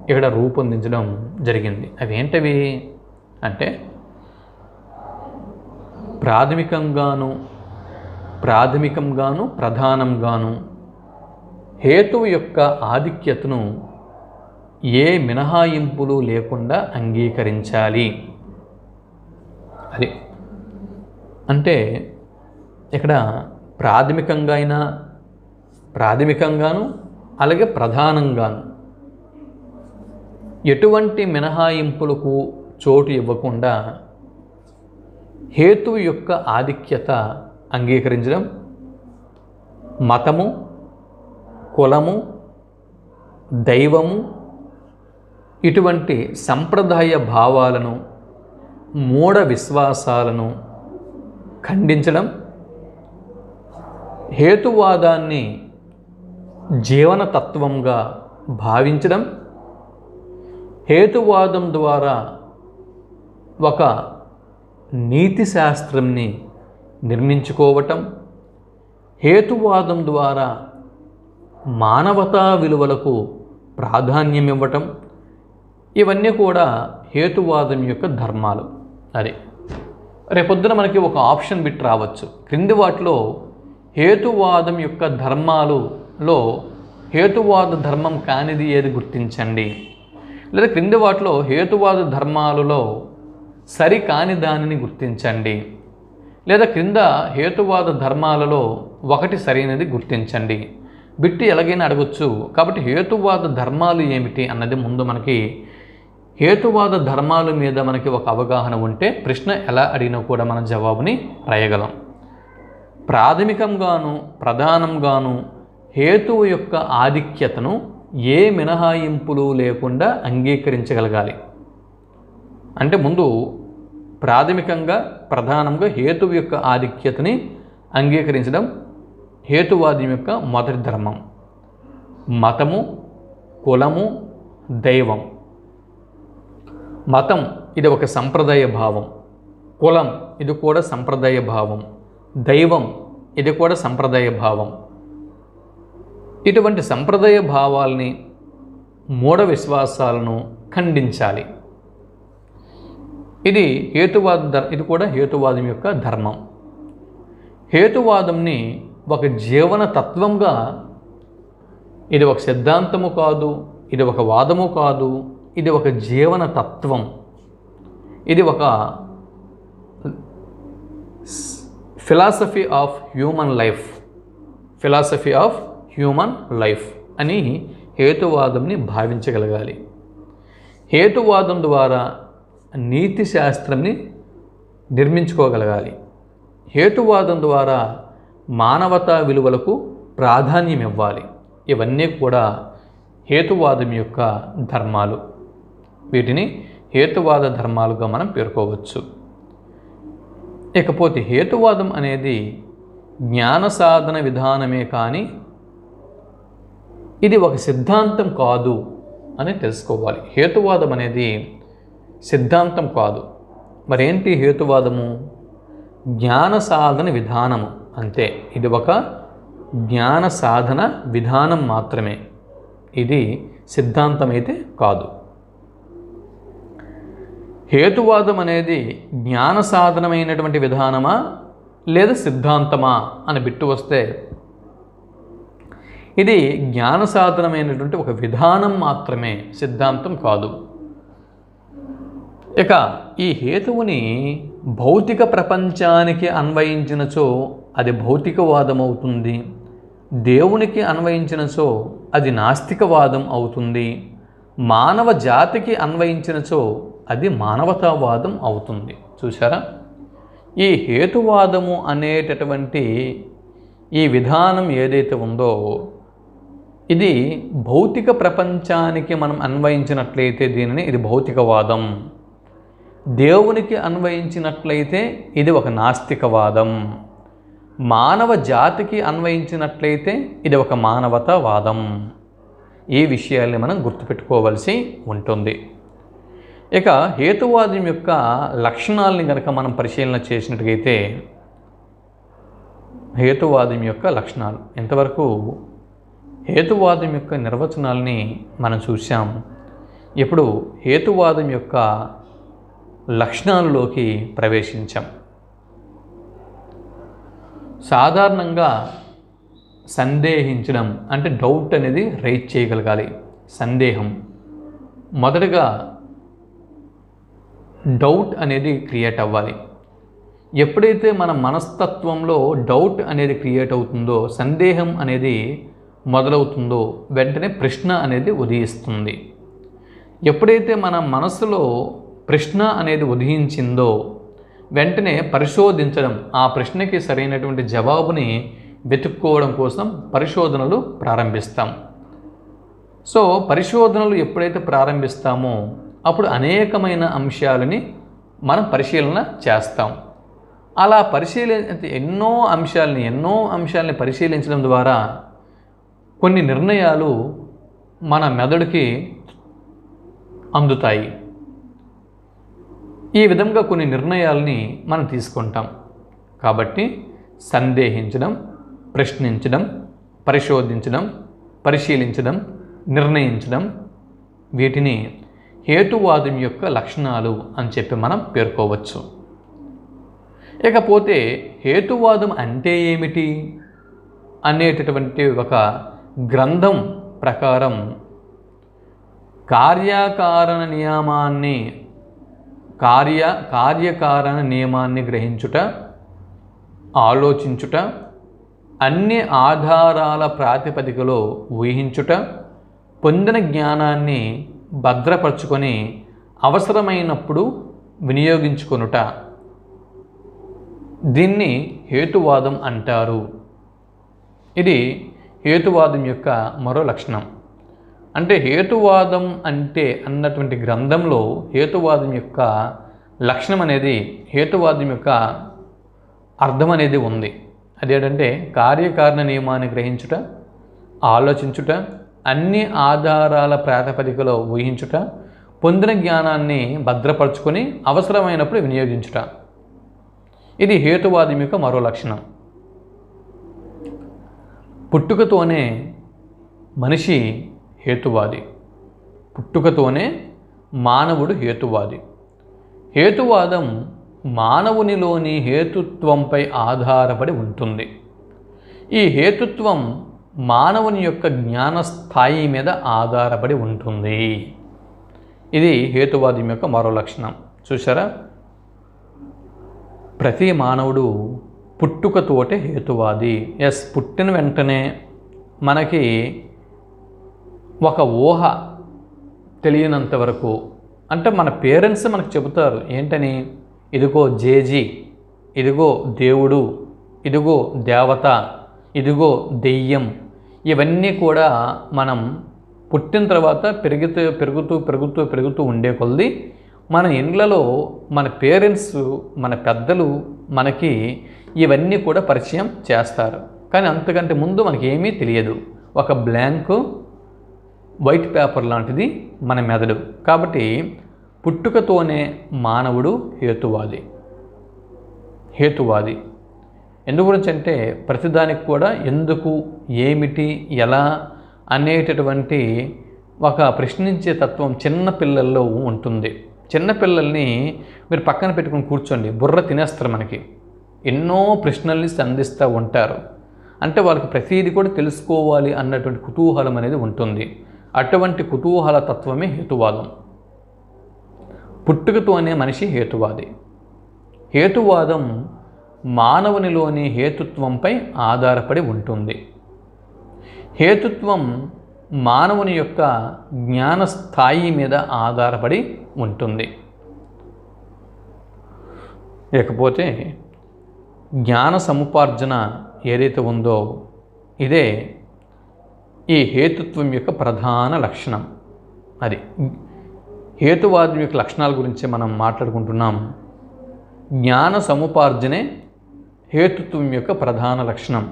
ఇక్కడ రూపొందించడం జరిగింది. అవి ఏంటవి అంటే ప్రాథమికంగాను ప్రధానంగాను హేతువు యొక్క ఆధిక్యతను ఏ మినహాయింపులు లేకుండా అంగీకరించాలి. అది అంటే ఇక్కడ ప్రాథమికంగాను అలాగే ప్రధానంగాను ఎటువంటి మినహాయింపులకు చోటు ఇవ్వకుండా హేతువు యొక్క ఆధిక్యత అంగీకరించడం, మతము, కులము, దైవము ఇటువంటి సంప్రదాయ భావాలను, మూఢ విశ్వాసాలను ఖండించడం, హేతువాదాన్ని జీవనతత్వంగా భావించడం, హేతువాదం ద్వారా ఒక నీతి శాస్త్రంని నిర్మించుకోవటం, హేతువాదం ద్వారా మానవతా విలువలకు ప్రాధాన్యం ఇవ్వటం, ఇవన్నీ కూడా హేతువాదం యొక్క ధర్మాలు. అది రేపొద్దున మనకి ఒక ఆప్షన్ బిట్ రావచ్చు. క్రింది వాటిలో హేతువాదం యొక్క ధర్మాలులో హేతువాద ధర్మం కానిది ఏది గుర్తించండి, లేదా క్రింది వాటిలో హేతువాద ధర్మాలలో సరి కాని దానిని గుర్తించండి, లేదా క్రింద హేతువాద ధర్మాలలో ఒకటి సరైనది గుర్తించండి. బిట్టి ఎలాగైనా అడగొచ్చు. కాబట్టి హేతువాద ధర్మాలు ఏమిటి అన్నది ముందు మనకి హేతువాద ధర్మాల మీద మనకి ఒక అవగాహన ఉంటే ప్రశ్న ఎలా అడిగినా కూడా మన జవాబుని రాయగలం. ప్రాథమికంగాను ప్రధానంగాను హేతువు యొక్క ఆధిక్యతను ఏ మినహాయింపులు లేకుండా అంగీకరించగలగాలి. అంటే ముందు ప్రాథమికంగా ప్రధానంగా హేతువు యొక్క ఆధిక్యతని అంగీకరించడం హేతువాదం యొక్క మొదటి ధర్మం. మతము, కులము, దైవం. మతం ఇది ఒక సంప్రదాయ భావం, కులం ఇది కూడా సంప్రదాయ భావం, దైవం ఇది కూడా సంప్రదాయ భావం. ఇటువంటి సంప్రదాయ భావాల్ని, మూఢ విశ్వాసాలను ఖండించాలి. ఇది కూడా హేతువాదం యొక్క ధర్మం. హేతువాదంని ఒక జీవన తత్వంగా, ఇది ఒక సిద్ధాంతము కాదు, ఇది ఒక వాదము కాదు, ఇది ఒక జీవన తత్వం, ఇది ఒక ఫిలాసఫీ ఆఫ్ హ్యూమన్ లైఫ్ అని హేతువాదంని భావించగలగాలి. హేతువాదం ద్వారా నీతి శాస్త్రాన్ని నిర్మించుకోగలగాలి. హేతువాదం ద్వారా మానవతా విలువలకు ప్రాధాన్యం ఇవ్వాలి. ఇవన్నీ కూడా హేతువాదం యొక్క ధర్మాలు. వీటిని హేతువాద ధర్మాలుగా మనం పేర్కోవచ్చు. ఇకపోతే హేతువాదం అనేది జ్ఞాన సాధన విధానమే కానీ ఇది ఒక సిద్ధాంతం కాదు అని తెలుసుకోవాలి. హేతువాదం అనేది సిద్ధాంతం కాదు. మరేంటి హేతువాదము? జ్ఞాన సాధన విధానము అంతే. ఇది ఒక జ్ఞాన సాధన విధానం మాత్రమే, ఇది సిద్ధాంతం అయితే కాదు. హేతువాదం అనేది జ్ఞాన సాధనమైనటువంటి విధానమా లేదా సిద్ధాంతమా అని బిట్టు వస్తే ఇది జ్ఞాన సాధనమైనటువంటి ఒక విధానం మాత్రమే, సిద్ధాంతం కాదు. ఇక ఈ హేతువుని భౌతిక ప్రపంచానికి అన్వయించినచో అది భౌతికవాదం అవుతుంది, దేవునికి అన్వయించినచో అది నాస్తికవాదం అవుతుంది, మానవ జాతికి అన్వయించినచో అది మానవతావాదం అవుతుంది. చూసారా? ఈ హేతువాదము అనేటటువంటి ఈ విధానం ఏదైతే ఉందో ఇది భౌతిక ప్రపంచానికి మనం అన్వయించినట్లయితే ఇది భౌతికవాదం, దేవునికి అన్వయించినట్లయితే ఇది ఒక నాస్తికవాదం, మానవ జాతికి అన్వయించినట్లయితే ఇది ఒక మానవతావాదం. ఈ విషయాల్ని మనం గుర్తుపెట్టుకోవాల్సి ఉంటుంది. ఇక హేతువాదం యొక్క లక్షణాలని కనుక మనం పరిశీలన చేసినట్లయితే హేతువాదం యొక్క లక్షణాలు ఇంతవరకు హేతువాదం యొక్క నిర్వచనాలని మనం చూసాం. ఇప్పుడు హేతువాదం యొక్క లక్షణాలలోకి ప్రవేశించాం. సాధారణంగా సందేహించడం అంటే డౌట్ అనేది రైజ్ చేయగలగాలి. సందేహం మొదటగా డౌట్ అనేది క్రియేట్ అవ్వాలి. ఎప్పుడైతే మన మనస్తత్వంలో డౌట్ అనేది క్రియేట్ అవుతుందో, సందేహం అనేది మొదలవుతుందో వెంటనే ప్రశ్న అనేది ఉదయిస్తుంది. ఎప్పుడైతే మన మనసులో ప్రశ్న అనేది ఉదయించిందో వెంటనే పరిశోధించడం, ఆ ప్రశ్నకి సరైనటువంటి జవాబుని వెతుక్కోవడం కోసం పరిశోధనలు ప్రారంభిస్తాం. సో పరిశోధనలు ఎప్పుడైతే ప్రారంభిస్తామో అప్పుడు అనేకమైన అంశాలని మనం పరిశీలన చేస్తాం. అలా ఎన్నో అంశాలని పరిశీలించడం ద్వారా కొన్ని నిర్ణయాలు మన మెదడుకి అందుతాయి. ఈ విధంగా కొన్ని నిర్ణయాలని మనం తీసుకుంటాం. కాబట్టి సందేహించడం, ప్రశ్నించడం, పరిశోధించడం, పరిశీలించడం, నిర్ణయించడం వీటిని హేతువాదం యొక్క లక్షణాలు అని చెప్పి మనం పేర్కోవచ్చు. ఇకపోతే హేతువాదం అంటే ఏమిటి అనేటటువంటి ఒక గ్రంథం ప్రకారం కార్యకారణ నియమాన్ని గ్రహించుట, ఆలోచించుట, అన్ని ఆధారాల ప్రాతిపదికలో ఊహించుట, పొందిన జ్ఞానాన్ని భద్రపరచుకొని అవసరమైనప్పుడు వినియోగించుకొనుట, దీన్ని హేతువాదం అంటారు. ఇది హేతువాదం యొక్క మరో లక్షణం. అంటే హేతువాదం అంటే అన్నటువంటి గ్రంథంలో హేతువాదం యొక్క లక్షణం అనేది, హేతువాదం యొక్క అర్థం అనేది ఉంది. అదేంటంటే కార్యకారణ నియమాన్ని గ్రహించుట, ఆలోచించుట, అన్ని ఆధారాల ప్రాతిపదికలో ఊహించుట, పొందిన జ్ఞానాన్ని భద్రపరచుకొని అవసరమైనప్పుడు వినియోగించుట. ఇది హేతువాదం యొక్క మరో లక్షణం. పుట్టుకతోనే మనిషి హేతువాది, పుట్టుకతోనే మానవుడు హేతువాది. హేతువాదం మానవునిలోని హేతుత్వంపై ఆధారపడి ఉంటుంది. ఈ హేతుత్వం మానవుని యొక్క జ్ఞాన స్థాయి మీద ఆధారపడి ఉంటుంది. ఇది హేతువాదం యొక్క మరో లక్షణం. చూసారా, ప్రతి మానవుడు పుట్టుకతోటే హేతువాది. పుట్టిన వెంటనే మనకి ఒక ఊహ తెలియనంత వరకు, అంటే మన పేరెంట్స్ మనకు చెబుతారు ఏంటని, ఇదిగో జేజీ, ఇదిగో దేవుడు, ఇదిగో దేవత, ఇదిగో దెయ్యం. ఇవన్నీ కూడా మనం పుట్టిన తర్వాత పెరుగుతూ ఉండే కొద్దీ మన ఇండ్లలో మన పేరెంట్స్, మన పెద్దలు మనకి ఇవన్నీ కూడా పరిచయం చేస్తారు. కానీ అంతకంటే ముందు మనకి ఏమీ తెలియదు. ఒక బ్లాంక్ వైట్ పేపర్ లాంటిది మన మెదడు. కాబట్టి పుట్టుకతోనే మానవుడు హేతువాది. ఎందు గురించి అంటే ప్రతిదానికి కూడా ఎందుకు, ఏమిటి, ఎలా అనేటటువంటి ఒక ప్రశ్నించే తత్వం చిన్న పిల్లల్లో ఉంటుంది. చిన్నపిల్లల్ని మీరు పక్కన పెట్టుకుని కూర్చోండి, బుర్ర తినేస్తారు. మనకి ఎన్నో ప్రశ్నల్ని సంధిస్తూ ఉంటారు. అంటే వాళ్ళకి ప్రతీది కూడా తెలుసుకోవాలి అన్నటువంటి కుతూహలం అనేది ఉంటుంది. అటువంటి కుతూహల తత్వమే హేతువాదం. పుట్టుకతోనే మనిషి హేతువాది. హేతువాదం మానవునిలోని హేతుత్వంపై ఆధారపడి ఉంటుంది. హేతుత్వం మానవుని యొక్క జ్ఞాన స్థాయి మీద ఆధారపడి ఉంటుంది. లేకపోతే జ్ఞాన సముపార్జన ఏదైతే ఉందో ఇదే ఈ హేతుత్వం యొక్క ప్రధాన లక్షణం. అది హేతువాదం యొక్క లక్షణాల గురించి మనం మాట్లాడుకుంటున్నాం. జ్ఞాన సముపార్జనే హేతుత్వం యొక్క ప్రధాన లక్షణం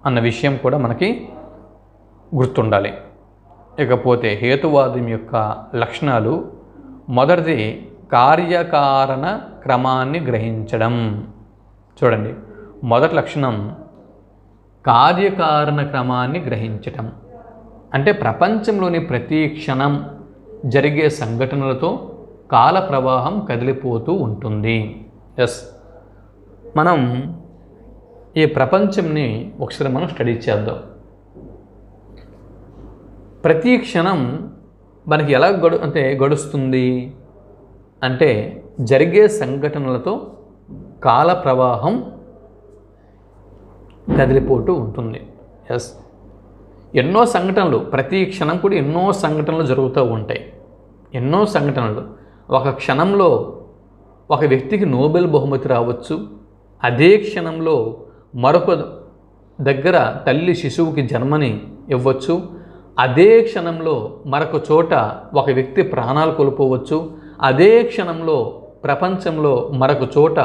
అన్న విషయం కూడా మనకి గుర్తుండాలి. ఇకపోతే హేతువాదం యొక్క లక్షణాలు, మొదటిది కార్యకారణ క్రమాన్ని గ్రహించడం. చూడండి, మొదటి లక్షణం కార్యకారణ క్రమాన్ని గ్రహించటం. అంటే ప్రపంచంలోని ప్రతి క్షణం జరిగే సంఘటనలతో కాల ప్రవాహం కదిలిపోతూ ఉంటుంది. మనం ఈ ప్రపంచంని ఒకసారి మనం స్టడీ చేద్దాం. ప్రతి క్షణం మనకి ఎలా గడుస్తుంది అంటే జరిగే సంఘటనలతో కాల ప్రవాహం కదిలిపోతూ ఉంటుంది. ఎన్నో సంఘటనలు, ప్రతి క్షణం కూడా ఎన్నో సంఘటనలు జరుగుతూ ఉంటాయి. ఎన్నో సంఘటనలు. ఒక క్షణంలో ఒక వ్యక్తికి నోబెల్ బహుమతి రావచ్చు. అదే క్షణంలో మరొక దగ్గర తల్లి శిశువుకి జన్మని ఇవ్వచ్చు. అదే క్షణంలో మరొక చోట ఒక వ్యక్తి ప్రాణాలు కోల్పోవచ్చు. అదే క్షణంలో ప్రపంచంలో మరొక చోట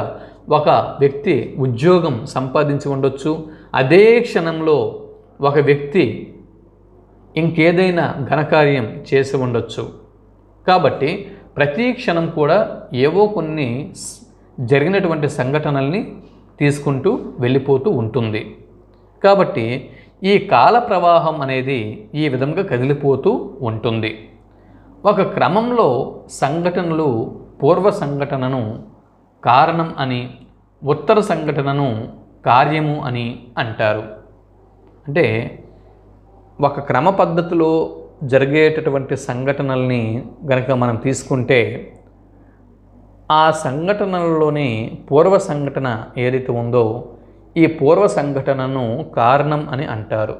ఒక వ్యక్తి ఉద్యోగం సంపాదించి ఉండొచ్చు. అదే క్షణంలో ఒక వ్యక్తి ఇంకేదైనా ఘనకార్యం చేసి ఉండొచ్చు. కాబట్టి ప్రతి క్షణం కూడా ఏవో కొన్ని జరిగినటువంటి సంఘటనల్ని తీసుకుంటూ వెళ్ళిపోతూ ఉంటుంది. కాబట్టి ఈ కాల ప్రవాహం అనేది ఈ విధంగా కదిలిపోతూ ఉంటుంది. ఒక క్రమంలో సంఘటనలు పూర్వ సంఘటనను కారణం అని, ఉత్తర సంఘటనను కార్యము అని అంటారు. అంటే ఒక క్రమ పద్ధతిలో జరిగేటటువంటి సంఘటనల్ని గనక మనం తీసుకుంటే ఆ సంఘటనలలోని పూర్వ సంఘటన ఏదైతే ఉందో ఈ పూర్వ సంఘటనను కారణం అని అంటారు.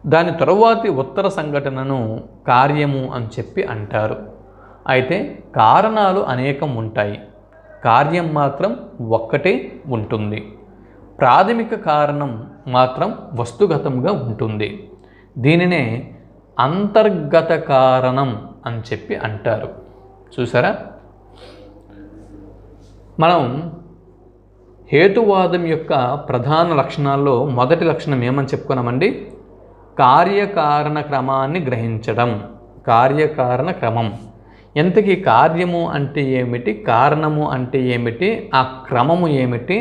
దాని తరువాతి ఉత్తర సంఘటనను కార్యము అని చెప్పి అంటారు. అయితే కారణాలు అనేకం ఉంటాయి, కార్యం మాత్రం ఒక్కటే ఉంటుంది. ప్రాథమిక కారణం మాత్రం వస్తుగతంగా ఉంటుంది. దీనినే అంతర్గత కారణం అని చెప్పి అంటారు. చూసారా, మనం హేతువాదం యొక్క ప్రధాన లక్షణాల్లో మొదటి లక్షణం ఏమని చెప్పుకున్నామండి? కార్యకారణ క్రమాన్ని గ్రహించడం. కార్యకారణ క్రమం. ఎంతకీ కార్యము అంటే ఏమిటి, కారణము అంటే ఏమిటి, ఆ క్రమము ఏమిటి,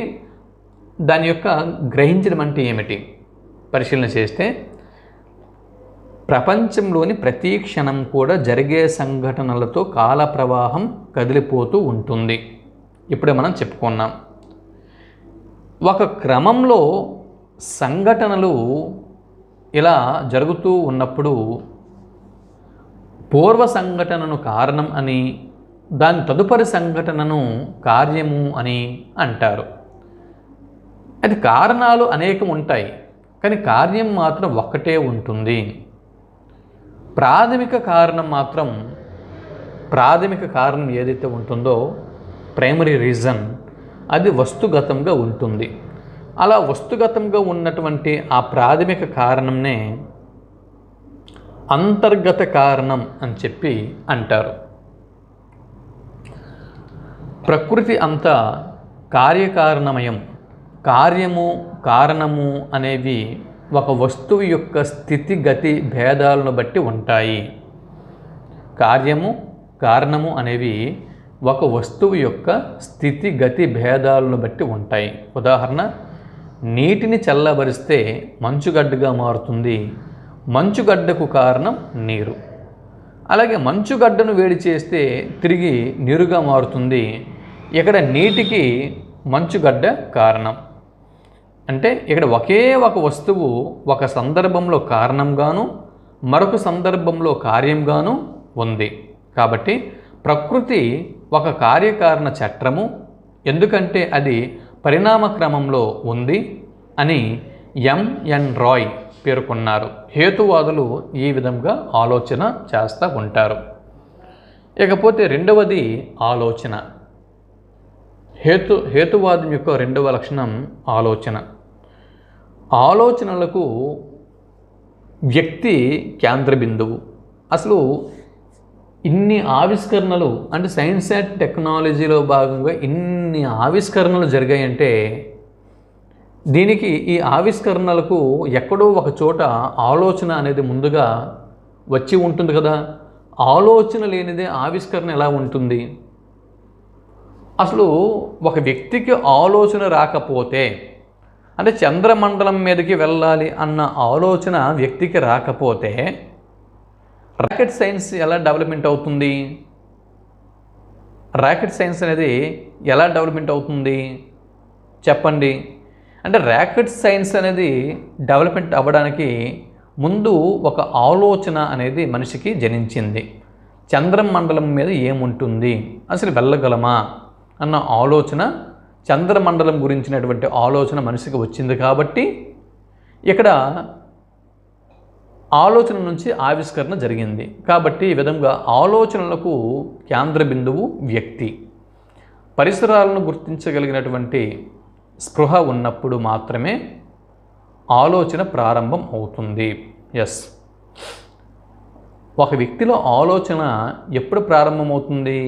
దాని యొక్క గ్రహించడం అంటే ఏమిటి పరిశీలన చేస్తే, ప్రపంచంలోని ప్రతి క్షణం కూడా జరిగే సంఘటనలతో కాల ప్రవాహం కదిలిపోతూ ఉంటుంది. ఇప్పుడే మనం చెప్పుకున్నాం. ఒక క్రమంలో సంఘటనలు ఇలా జరుగుతూ ఉన్నప్పుడు పూర్వ సంఘటనను కారణం అని, దాని తదుపరి సంఘటనను కార్యము అని అంటారు. అది కారణాలు అనేకం ఉంటాయి, కానీ కార్యం మాత్రం ఒక్కటే ఉంటుంది. ప్రాథమిక కారణం ఏదైతే ఉంటుందో, ప్రైమరీ రీజన్, అది వస్తుగతంగా ఉంటుంది. అలా వస్తుగతంగా ఉన్నటువంటి ఆ ప్రాథమిక కారణంనే అంతర్గత కారణం అని చెప్పి అంటారు. ప్రకృతి అంతా కార్యకారణమయం. కార్యము కారణము అనేవి ఒక వస్తువు యొక్క స్థితిగతి భేదాలను బట్టి ఉంటాయి. కార్యము కారణము అనేవి ఒక వస్తువు యొక్క స్థితిగతి భేదాలను బట్టి ఉంటాయి. ఉదాహరణ, నీటిని చల్లబరిస్తే మంచుగడ్డగా మారుతుంది. మంచుగడ్డకు కారణం నీరు. అలాగే మంచుగడ్డను వేడి చేస్తే తిరిగి నీరుగా మారుతుంది. ఇక్కడ నీటికి మంచుగడ్డ కారణం. అంటే ఇక్కడ ఒకే ఒక వస్తువు ఒక సందర్భంలో కారణంగాను మరొక సందర్భంలో కార్యంగాను ఉంది. కాబట్టి ప్రకృతి ఒక కార్యకారణ చట్రము, ఎందుకంటే అది పరిణామ క్రమంలో ఉంది అని ఎంఎన్ రాయ్ పేర్కొన్నారు. హేతువాదులు ఈ విధంగా ఆలోచన చేస్తూ ఉంటారు. ఇకపోతే రెండవది ఆలోచన. హేతువాదం యొక్క రెండవ లక్షణం ఆలోచన. ఆలోచనలకు వ్యక్తి కేంద్ర బిందువు. అసలు ఇన్ని ఆవిష్కరణలు, అంటే సైన్స్ అండ్ టెక్నాలజీలో భాగంగా ఇన్ని ఆవిష్కరణలు జరిగాయంటే, దీనికి ఈ ఆవిష్కరణలకు ఎక్కడో ఒక చోట ఆలోచన అనేది ముందుగా వచ్చి ఉంటుంది కదా. ఆలోచన లేనిదే ఆవిష్కరణ ఎలా ఉంటుంది? అసలు ఒక వ్యక్తికి ఆలోచన రాకపోతే, అంటే చంద్రమండలం మీదకి వెళ్ళాలి అన్న ఆలోచన వ్యక్తికి రాకపోతే రాకెట్ సైన్స్ ఎలా డెవలప్మెంట్ అవుతుంది? రాకెట్ సైన్స్ అనేది ఎలా డెవలప్మెంట్ అవుతుంది చెప్పండి. అంటే రాకెట్ సైన్స్ అనేది డెవలప్మెంట్ అవ్వడానికి ముందు ఒక ఆలోచన అనేది మనిషికి జనించింది. చంద్రమండలం మీద ఏముంటుంది, అసలు వెళ్ళగలమా అన్న ఆలోచన, చంద్రమండలం గురించినటువంటి ఆలోచన మనిషికి వచ్చింది. కాబట్టి ఇక్కడ ఆలోచన నుంచి ఆవిష్కరణ జరిగింది. కాబట్టి ఈ విధంగా ఆలోచనలకు కేంద్ర బిందువు వ్యక్తి. పరిసరాలను గుర్తించగలిగినటువంటి స్పృహ ఉన్నప్పుడు మాత్రమే ఆలోచన ప్రారంభం అవుతుంది. ఎస్, ఒక వ్యక్తిలో ఆలోచన ఎప్పుడు ప్రారంభమవుతుంది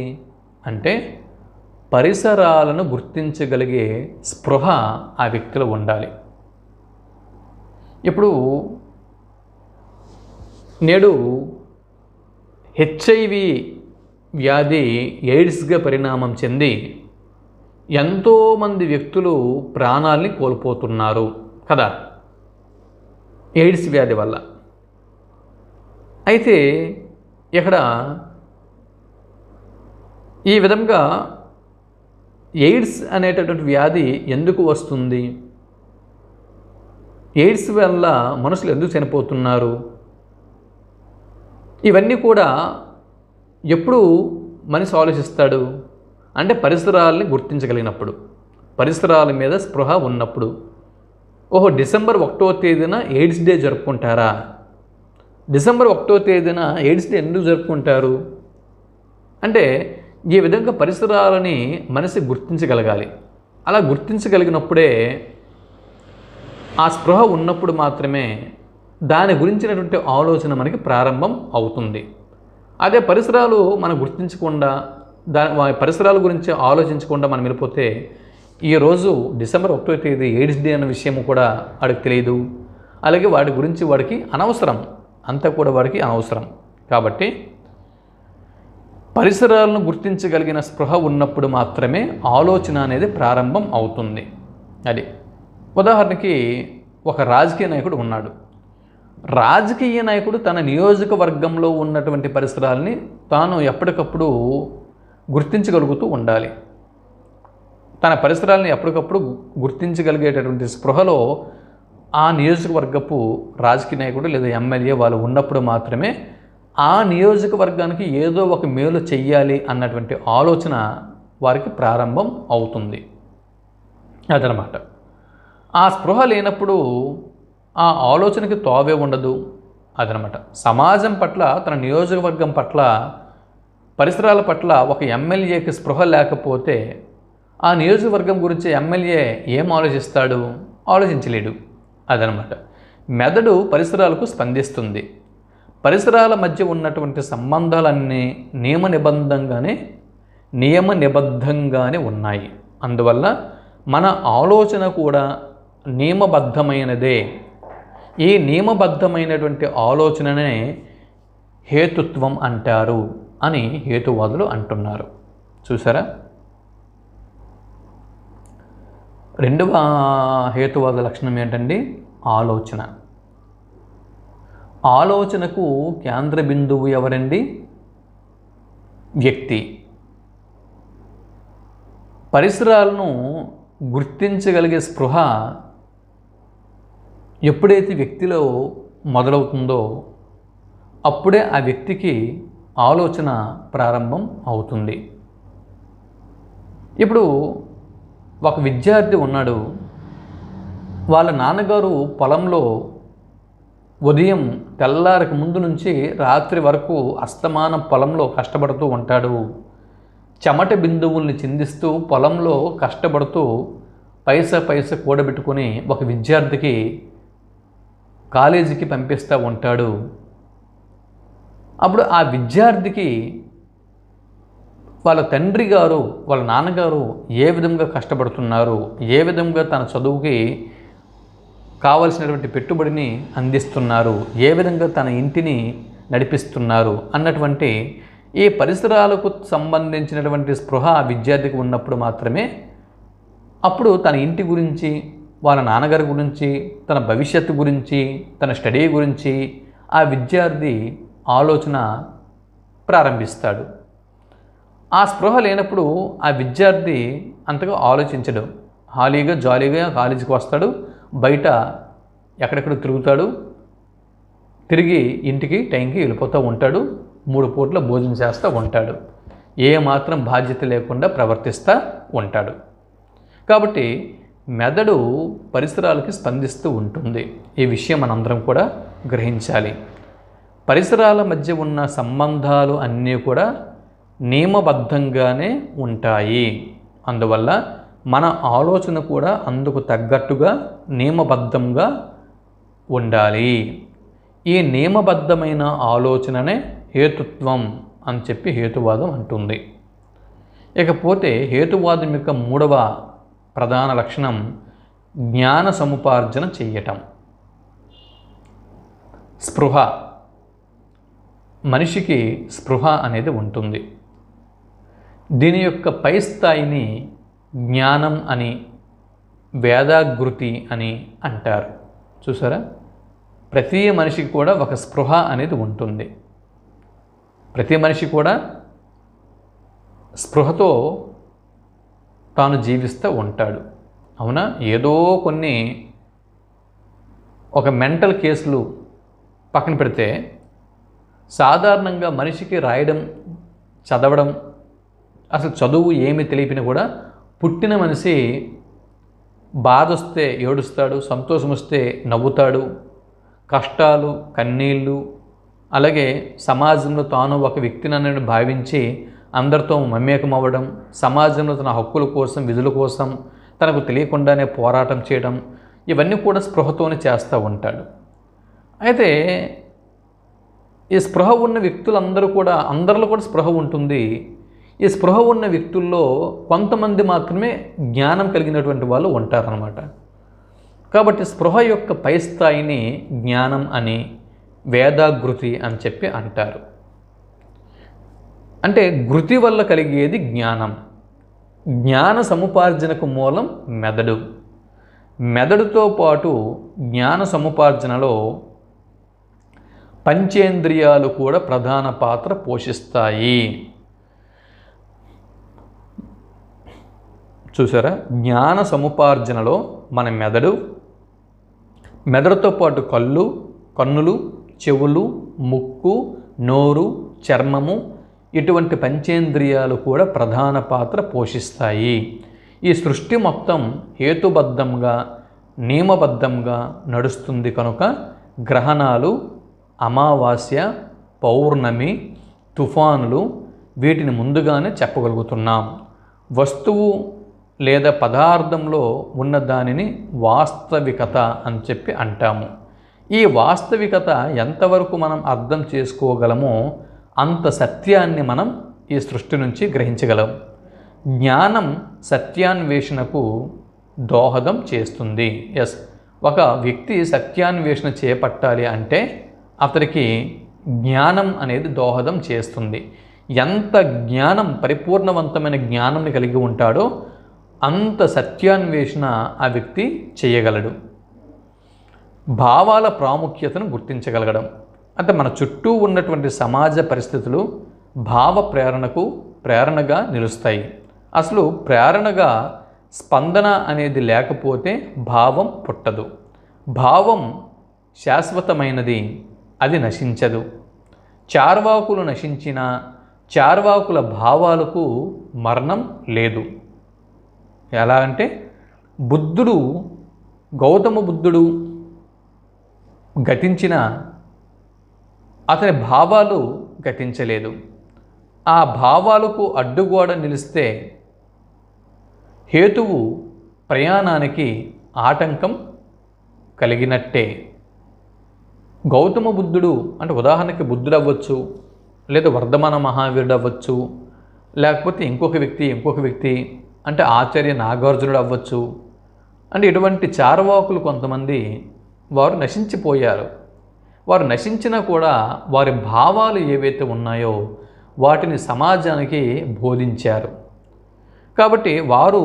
అంటే పరిసరాలను గుర్తించగలిగే స్పృహ ఆ వ్యక్తిలో ఉండాలి. ఇప్పుడు నేడు హెచ్ఐవి వ్యాధి ఎయిడ్స్గా పరిణామం చెంది ఎంతోమంది వ్యక్తులు ప్రాణాల్ని కోల్పోతున్నారు కదా ఎయిడ్స్ వ్యాధి వల్ల. అయితే ఇక్కడ ఈ విధంగా ఎయిడ్స్ అనేటటువంటి వ్యాధి ఎందుకు వస్తుంది? ఎయిడ్స్ వల్ల మనుషులు ఎందుకు చనిపోతున్నారు? ఇవన్నీ కూడా ఎప్పుడు మనిషి ఆలోచిస్తాడు అంటే పరిసరాలని గుర్తించగలిగినప్పుడు, పరిసరాల మీద స్పృహ ఉన్నప్పుడు. ఓహో, డిసెంబర్ 1వ తేదీన ఎయిడ్స్ డే జరుపుకుంటారా? డిసెంబర్ 1వ తేదీన ఎయిడ్స్ డే ఎందుకు జరుపుకుంటారు అంటే ఈ విధంగా పరిసరాలని మనిషి గుర్తించగలగాలి. అలా గుర్తించగలిగినప్పుడే ఆ స్పృహ ఉన్నప్పుడు మాత్రమే దాని గురించినటువంటి ఆలోచన మనకి ప్రారంభం అవుతుంది. అదే పరిసరాలు మనం గుర్తించకుండా పరిసరాల గురించి ఆలోచించకుండా మనం వెళ్ళిపోతే ఈరోజు డిసెంబర్ 1వ తేదీ ఎయిడ్స్ డే అన్న విషయం కూడా వాడికి తెలియదు. అలాగే వాడి గురించి వాడికి అనవసరం, అంతా కూడా వాడికి అనవసరం. కాబట్టి పరిసరాలను గుర్తించగలిగిన స్పృహ ఉన్నప్పుడు మాత్రమే ఆలోచన అనేది ప్రారంభం అవుతుంది. అది ఉదాహరణకి ఒక రాజకీయ నాయకుడు ఉన్నాడు. రాజకీయ నాయకుడు తన నియోజకవర్గంలో ఉన్నటువంటి పరిసరాలని తాను ఎప్పటికప్పుడు గుర్తించగలుగుతూ ఉండాలి. తన పరిసరాలను ఎప్పటికప్పుడు గుర్తించగలిగేటటువంటి స్పృహలో ఆ నియోజకవర్గపు రాజకీయ నాయకుడు లేదా ఎమ్మెల్యే వాళ్ళు ఉన్నప్పుడు మాత్రమే ఆ నియోజకవర్గానికి ఏదో ఒక మేలు చెయ్యాలి అన్నటువంటి ఆలోచన వారికి ప్రారంభం అవుతుంది. అదనమాట. ఆ స్పృహ లేనప్పుడు ఆ ఆలోచనకి తోవే ఉండదు. అదనమాట. సమాజం పట్ల, తన నియోజకవర్గం పట్ల, పరిసరాల పట్ల ఒక ఎమ్మెల్యేకి స్పృహ లేకపోతే ఆ నియోజకవర్గం గురించి ఎమ్మెల్యే ఏం ఆలోచిస్తాడు? ఆలోచించలేడు. అదనమాట. మెదడు పరిసరాలకు స్పందిస్తుంది. పరిసరాల మధ్య ఉన్నటువంటి సంబంధాలన్నీ నియమ నిబద్ధంగానే ఉన్నాయి. అందువల్ల మన ఆలోచన కూడా నియమబద్ధమైనదే. ఈ నియమబద్ధమైనటువంటి ఆలోచననే హేతుత్వం అంటారు అని హేతువాదులు అంటున్నారు. చూసారా? రెండవ హేతువాద లక్షణం ఏంటండి? ఆలోచన. ఆలోచనకు కేంద్ర బిందువు ఎవరండి? వ్యక్తి. పరిసరాలను గుర్తించగలిగే స్పృహ ఎప్పుడైతే వ్యక్తిలో మొదలవుతుందో అప్పుడే ఆ వ్యక్తికి ఆలోచన ప్రారంభం అవుతుంది. ఇప్పుడు ఒక విద్యార్థి ఉన్నాడు. వాళ్ళ నాన్నగారు పొలంలో ఉదయం తెల్లారికి ముందు నుంచి రాత్రి వరకు అస్తమానం పొలంలో కష్టపడుతూ ఉంటాడు. చెమట బిందువుల్ని చిందిస్తూ పొలంలో కష్టపడుతూ పైసా కూడబెట్టుకొని ఒక విద్యార్థికి కాలేజీకి పంపిస్తూ ఉంటాడు. అప్పుడు ఆ విద్యార్థికి వాళ్ళ తండ్రి గారు, వాళ్ళ నాన్నగారు ఏ విధంగా కష్టపడుతున్నారు, ఏ విధంగా తన చదువుకి కావలసినటువంటి పెట్టుబడిని అందిస్తున్నారు, ఏ విధంగా తన ఇంటిని నడిపిస్తున్నారు అన్నటువంటి ఈ పరిసరాలకు సంబంధించినటువంటి స్పృహ ఆ విద్యార్థికి ఉన్నప్పుడు మాత్రమే అప్పుడు తన ఇంటి గురించి, వాళ్ళ నాన్నగారి గురించి, తన భవిష్యత్తు గురించి, తన స్టడీ గురించి ఆ విద్యార్థి ఆలోచన ప్రారంభిస్తాడు. ఆ స్పృహ లేనప్పుడు ఆ విద్యార్థి అంతగా ఆలోచించడు. హాలీగా జాలీగా కాలేజీకి వస్తాడు, బయట ఎక్కడెక్కడ తిరుగుతాడు, తిరిగి ఇంటికి టైంకి వెళ్ళిపోతూ ఉంటాడు, 3 పూట్ల భోజనం చేస్తూ ఉంటాడు, ఏమాత్రం బాధ్యత లేకుండా ప్రవర్తిస్తూ ఉంటాడు. కాబట్టి మెదడు పరిసరాలకి స్పందిస్తూ ఉంటుంది. ఈ విషయం మనందరం కూడా గ్రహించాలి. పరిసరాల మధ్య ఉన్న సంబంధాలు అన్నీ కూడా నియమబద్ధంగానే ఉంటాయి. అందువల్ల మన ఆలోచన కూడా అందుకు తగ్గట్టుగా నియమబద్ధంగా ఉండాలి. ఈ నియమబద్ధమైన ఆలోచననే హేతుత్వం అని చెప్పి హేతువాదం అంటుంది. ఇకపోతే హేతువాదం యొక్క 3వ ప్రధాన లక్షణం జ్ఞాన సముపార్జన చెయ్యటం. స్పృహ. మనిషికి స్పృహ అనేది ఉంటుంది. దీని యొక్క పై స్థాయిని జ్ఞానం అని, వేదాగృతి అని అంటారు. చూసారా? ప్రతి మనిషికి కూడా ఒక స్పృహ అనేది ఉంటుంది. ప్రతి మనిషి కూడా స్పృహతో తాను జీవిస్తూ ఉంటాడు. అవునా? ఏదో కొన్ని ఒక మెంటల్ కేసులు పక్కన పెడితే సాధారణంగా మనిషికి రాయడం, చదవడం, అసలు చదువు ఏమి తెలియపినా కూడా పుట్టిన మనిషి బాధ వస్తే ఏడుస్తాడు, సంతోషం వస్తే నవ్వుతాడు, కష్టాలు, కన్నీళ్ళు, అలాగే సమాజంలో తాను ఒక వ్యక్తిని భావించి అందరితో మమేకం అవ్వడం, సమాజంలో తన హక్కుల కోసం, విధుల కోసం తనకు తెలియకుండానే పోరాటం చేయడం, ఇవన్నీ కూడా స్పృహతోనే చేస్తూ ఉంటాడు. అయితే ఈ స్పృహ ఉన్న వ్యక్తులందరూ కూడా, అందరిలో కూడా స్పృహ ఉంటుంది. ఈ స్పృహ ఉన్న వ్యక్తుల్లో కొంతమంది మాత్రమే జ్ఞానం కలిగినటువంటి వాళ్ళు ఉంటారన్నమాట. కాబట్టి స్పృహ యొక్క పై స్థాయిని జ్ఞానం అని, వేదాగృతి అని చెప్పి అంటారు. అంటే గృతి వల్ల కలిగేది జ్ఞానం. జ్ఞాన సముపార్జనకు మూలం మెదడు. మెదడుతో పాటు జ్ఞాన సముపార్జనలో పంచేంద్రియాలు కూడా ప్రధాన పాత్ర పోషిస్తాయి. చూసారా, జ్ఞాన సముపార్జనలో మన మెదడుతో పాటు కన్నులు, చెవులు, ముక్కు, నోరు, చర్మము ఇటువంటి పంచేంద్రియాలు కూడా ప్రధాన పాత్ర పోషిస్తాయి. ఈ సృష్టి మొత్తం హేతుబద్ధంగా, నియమబద్ధంగా నడుస్తుంది కనుక గ్రహణాలు, అమావాస్య, పౌర్ణమి, తుఫానులు వీటిని ముందుగానే చెప్పగలుగుతున్నాం. వస్తువు లేదా పదార్థంలో ఉన్న దానిని వాస్తవికత అని చెప్పి అంటాము. ఈ వాస్తవికత ఎంతవరకు మనం అర్థం చేసుకోగలమో అంత సత్యాన్ని మనం ఈ సృష్టి నుంచి గ్రహించగలం. జ్ఞానం సత్యాన్వేషణకు దోహదం చేస్తుంది. ఒక వ్యక్తి సత్యాన్వేషణ చేపట్టాలి అంటే అతనికి జ్ఞానం అనేది దోహదం చేస్తుంది. ఎంత జ్ఞానం, పరిపూర్ణవంతమైన జ్ఞానాన్ని కలిగి ఉంటాడో అంత సత్యాన్వేషణ ఆ వ్యక్తి చేయగలడు. భావాల ప్రాముఖ్యతను గుర్తించగలగడం అంటే మన చుట్టూ ఉన్నటువంటి సమాజ పరిస్థితులు భావ ప్రేరణగా నిలుస్తాయి. అసలు ప్రేరణగా స్పందన అనేది లేకపోతే భావం పుట్టదు. భావం శాశ్వతమైనది, అది నశించదు. చార్వాకులు నశించిన చార్వాకుల భావాలకు మరణం లేదు. ఎలా అంటే గౌతమ బుద్ధుడు గతించిన అతని భావాలు గతించలేదు. ఆ భావాలకు అడ్డుగోడ నిలిస్తే హేతువు ప్రయాణానికి ఆటంకం కలిగినట్టే. గౌతమ బుద్ధుడు అంటే ఉదాహరణకి బుద్ధుడు అవ్వచ్చు, లేదా వర్ధమాన మహావీరుడు అవ్వచ్చు, లేకపోతే ఇంకొక వ్యక్తి అంటే ఆచార్య నాగార్జునుడు అవ్వచ్చు. అంటే ఇటువంటి చార్వాకులు కొంతమంది వారు నశించిపోయారు. వారు నశించినా కూడా వారి భావాలు ఏవైతే ఉన్నాయో వాటిని సమాజానికి బోధించారు. కాబట్టి వారు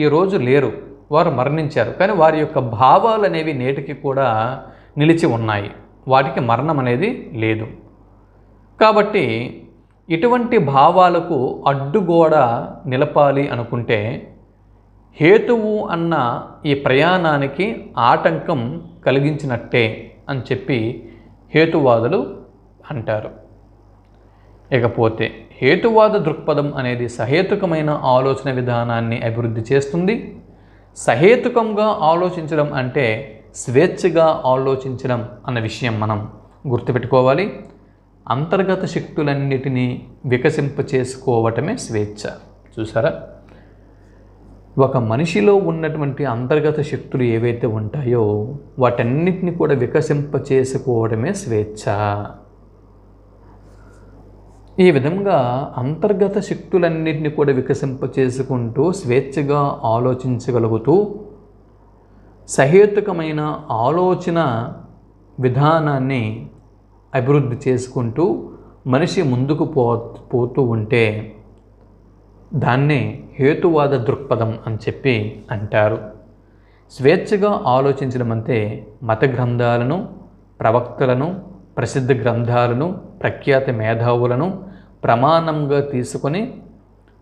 ఈరోజు లేరు, వారు మరణించారు. కానీ వారి యొక్క భావాలు అనేవి నేటికి కూడా నిలిచి ఉన్నాయి, వాటికి మరణం అనేది లేదు. కాబట్టి ఇటువంటి భావాలకు అడ్డుగోడ నిలపాలి అనుకుంటే హేతువు అన్న ఈ ప్రయాణానికి ఆటంకం కలిగించినట్టే అని చెప్పి హేతువాదులు అంటారు. ఇకపోతే హేతువాద దృక్పథం అనేది సహేతుకమైన ఆలోచన విధానాన్ని అభివృద్ధి చేస్తుంది. సహేతుకంగా ఆలోచించడం అంటే స్వేచ్ఛగా ఆలోచించడం అన్న విషయం మనం గుర్తుపెట్టుకోవాలి. అంతర్గత శక్తులన్నిటినీ వికసింపచేసుకోవటమే స్వేచ్ఛ. చూసారా, ఒక మనిషిలో ఉన్నటువంటి అంతర్గత శక్తులు ఏవైతే ఉంటాయో వాటన్నిటిని కూడా వికసింపచేసుకోవడమే స్వేచ్ఛ. ఈ విధంగా అంతర్గత శక్తులన్నింటినీ కూడా వికసింపచేసుకుంటూ స్వేచ్ఛగా ఆలోచించగలుగుతూ సహేతుకమైన ఆలోచన విధానాన్ని అభివృద్ధి చేసుకుంటూ మనిషి ముందుకు పోతూ ఉంటే దాన్నే హేతువాద దృక్పథం అని చెప్పి అంటారు. స్వేచ్ఛగా ఆలోచించడం అంటే మత గ్రంథాలను, ప్రవక్తలను, ప్రసిద్ధ గ్రంథాలను, ప్రఖ్యాత మేధావులను ప్రమాణంగా తీసుకొని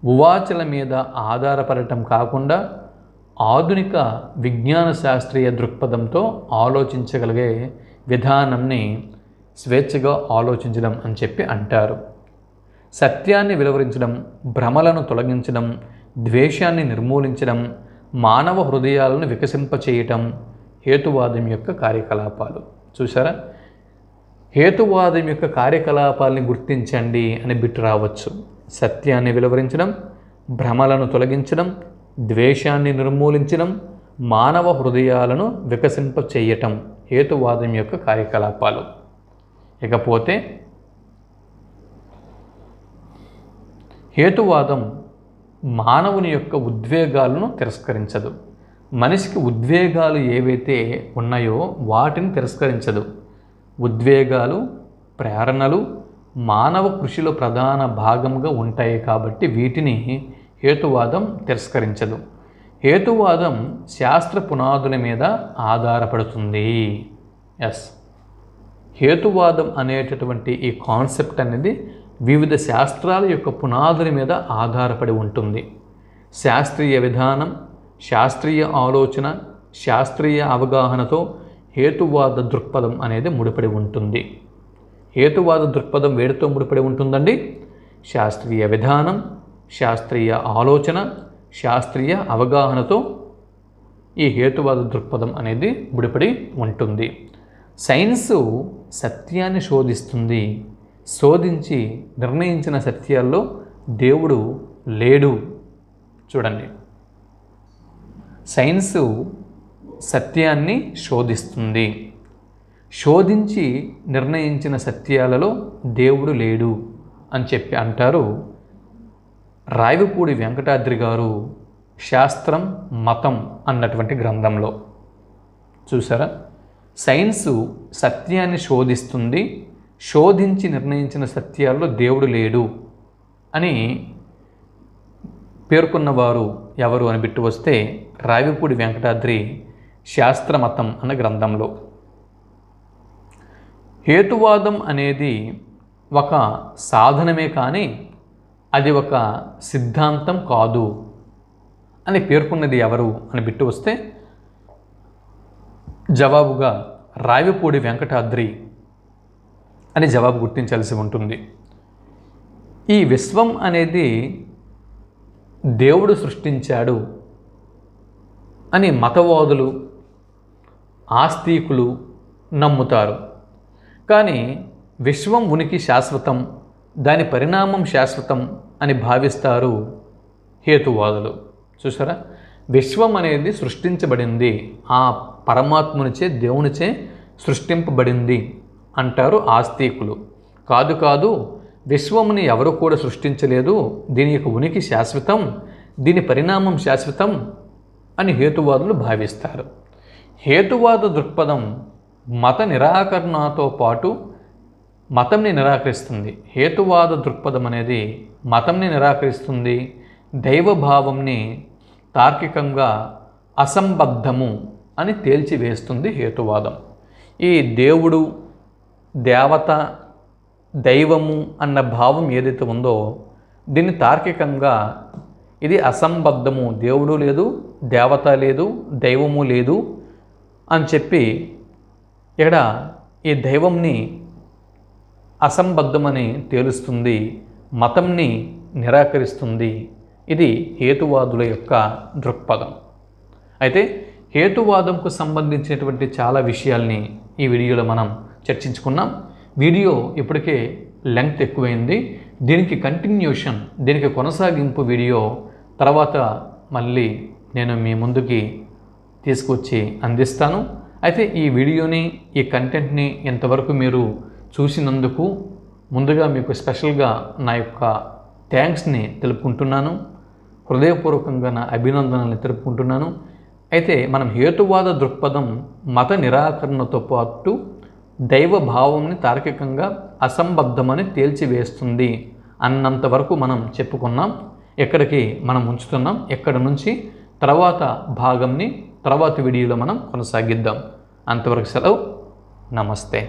ఉవాచల మీద ఆధారపడటం కాకుండా ఆధునిక విజ్ఞాన శాస్త్రీయ దృక్పథంతో ఆలోచించగలిగే విధానంని స్వేచ్ఛగా ఆలోచించడం అని చెప్పి అంటారు. సత్యాన్ని వెలువరించడం, భ్రమలను తొలగించడం, ద్వేషాన్ని నిర్మూలించడం, మానవ హృదయాలను వికసింపచేయటం హేతువాదం యొక్క కార్యకలాపాలు. చూసారా, హేతువాదం యొక్క కార్యకలాపాలని గుర్తించండి అని బిట్టు రావచ్చు. సత్యాన్ని వెలువరించడం, భ్రమలను తొలగించడం, ద్వేషాన్ని నిర్మూలించడం, మానవ హృదయాలను వికసింప చేయటం హేతువాదం యొక్క కార్యకలాపాలు. ఇకపోతే హేతువాదం మానవుని యొక్క ఉద్వేగాలను తిరస్కరించదు. మనిషికి ఉద్వేగాలు ఏవైతే ఉన్నాయో వాటిని తిరస్కరించదు. ఉద్వేగాలు, ప్రేరణలు మానవ కృషిలో ప్రధాన భాగంగా ఉంటాయి కాబట్టి వీటిని హేతువాదం తిరస్కరించదు. హేతువాదం శాస్త్ర పునాదుల మీద ఆధారపడుతుంది. హేతువాదం అనేటటువంటి ఈ కాన్సెప్ట్ అనేది వివిధ శాస్త్రాల యొక్క పునాదుల మీద ఆధారపడి ఉంటుంది. శాస్త్రీయ విధానం, శాస్త్రీయ ఆలోచన, శాస్త్రీయ అవగాహనతో హేతువాద దృక్పథం అనేది ముడిపడి ఉంటుంది. హేతువాద దృక్పథం వేడితో ముడిపడి ఉంటుందండి. శాస్త్రీయ విధానం, శాస్త్రీయ ఆలోచన, శాస్త్రీయ అవగాహనతో ఈ హేతువాద దృక్పథం అనేది ముడిపడి ఉంటుంది. సైన్సు సత్యాన్ని శోధిస్తుంది. శోధించి నిర్ణయించిన సత్యాల్లో దేవుడు లేడు. చూడండి, సైన్సు సత్యాన్ని శోధిస్తుంది. శోధించి నిర్ణయించిన సత్యాలలో దేవుడు లేడు అని చెప్పి అంటారు రావిపూడి వెంకటాద్రి గారు శాస్త్రం మతం అన్నటువంటి గ్రంథంలో. చూసారా, సైన్సు సత్యాన్ని శోధిస్తుంది, శోధించి నిర్ణయించిన సత్యాల్లో దేవుడు లేడు అని పేర్కొన్నవారు ఎవరు అని బిట్టు వస్తే రావిపూడి వెంకటాద్రి శాస్త్రమతం అన్న గ్రంథంలో. హేతువాదం అనేది ఒక సాధనమే కానీ అది ఒక సిద్ధాంతం కాదు అని పేర్కొన్నది ఎవరు అని బిట్టు వస్తే జవాబుగా రావిపూడి వెంకటాద్రి అని జవాబు గుర్తించాల్సి ఉంటుంది. ఈ విశ్వం అనేది దేవుడు సృష్టించాడు అని మతవాదులు, ఆస్తికులు నమ్ముతారు. కానీ విశ్వం ఉనికి శాశ్వతం, దాని పరిణామం శాశ్వతం అని భావిస్తారు హేతువాదులు. చూసారా, విశ్వం అనేది సృష్టించబడింది, ఆ పరమాత్మునిచే, దేవునిచే సృష్టింపబడింది అంటారు ఆస్తికులు. కాదు, విశ్వముని ఎవరు కూడా సృష్టించలేదు, దీని యొక్క ఉనికి శాశ్వతం, దీని పరిణామం శాశ్వతం అని హేతువాదులు భావిస్తారు. హేతువాద దృక్పథం మత నిరాకరణతో పాటు మతంని నిరాకరిస్తుంది. హేతువాద దృక్పథం అనేది మతంని నిరాకరిస్తుంది, దైవభావంని తార్కికంగా అసంబద్ధము అని తేల్చివేస్తుంది హేతువాదం. ఈ దేవుడు, దేవత, దైవము అన్న భావం ఏదైతే ఉందో దీన్ని తార్కికంగా ఇది అసంబద్ధము, దేవుడు లేదు, దేవత లేదు, దైవము లేదు అని చెప్పి ఇక్కడ ఈ దైవంని అసంబద్ధమని తేలుస్తుంది, మతంని నిరాకరిస్తుంది. ఇది హేతువాదుల యొక్క దృక్పథం. అయితే హేతువాదంకు సంబంధించినటువంటి చాలా విషయాల్ని ఈ వీడియోలో మనం చర్చించుకున్నాం. వీడియో ఇప్పటికే లెంగ్త్ ఎక్కువైంది. దీనికి కంటిన్యూషన్, దీనికి కొనసాగింపు వీడియో తర్వాత మళ్ళీ నేను మీ ముందుకి తీసుకొచ్చి అందిస్తాను. అయితే ఈ వీడియోని, ఈ కంటెంట్ని ఇంతవరకు మీరు చూసినందుకు ముందుగా మీకు స్పెషల్గా నా యొక్క థ్యాంక్స్ని తెలుపుకుంటున్నాను. హృదయపూర్వకంగా నా అభినందనల్ని తెలుపుకుంటున్నాను. అయితే మనం హేతువాద దృక్పథం మత నిరాకరణతో పాటు దైవ భావంని తార్కికంగా అసంబద్ధమని తేల్చివేస్తుంది అన్నంత వరకు మనం చెప్పుకున్నాం. ఎక్కడికి మనం ఉంచుతున్నాం, ఎక్కడి నుంచి తర్వాత భాగంని తర్వాత వీడియోలో మనం కొనసాగిద్దాం. అంతవరకు సెలవు. నమస్తే.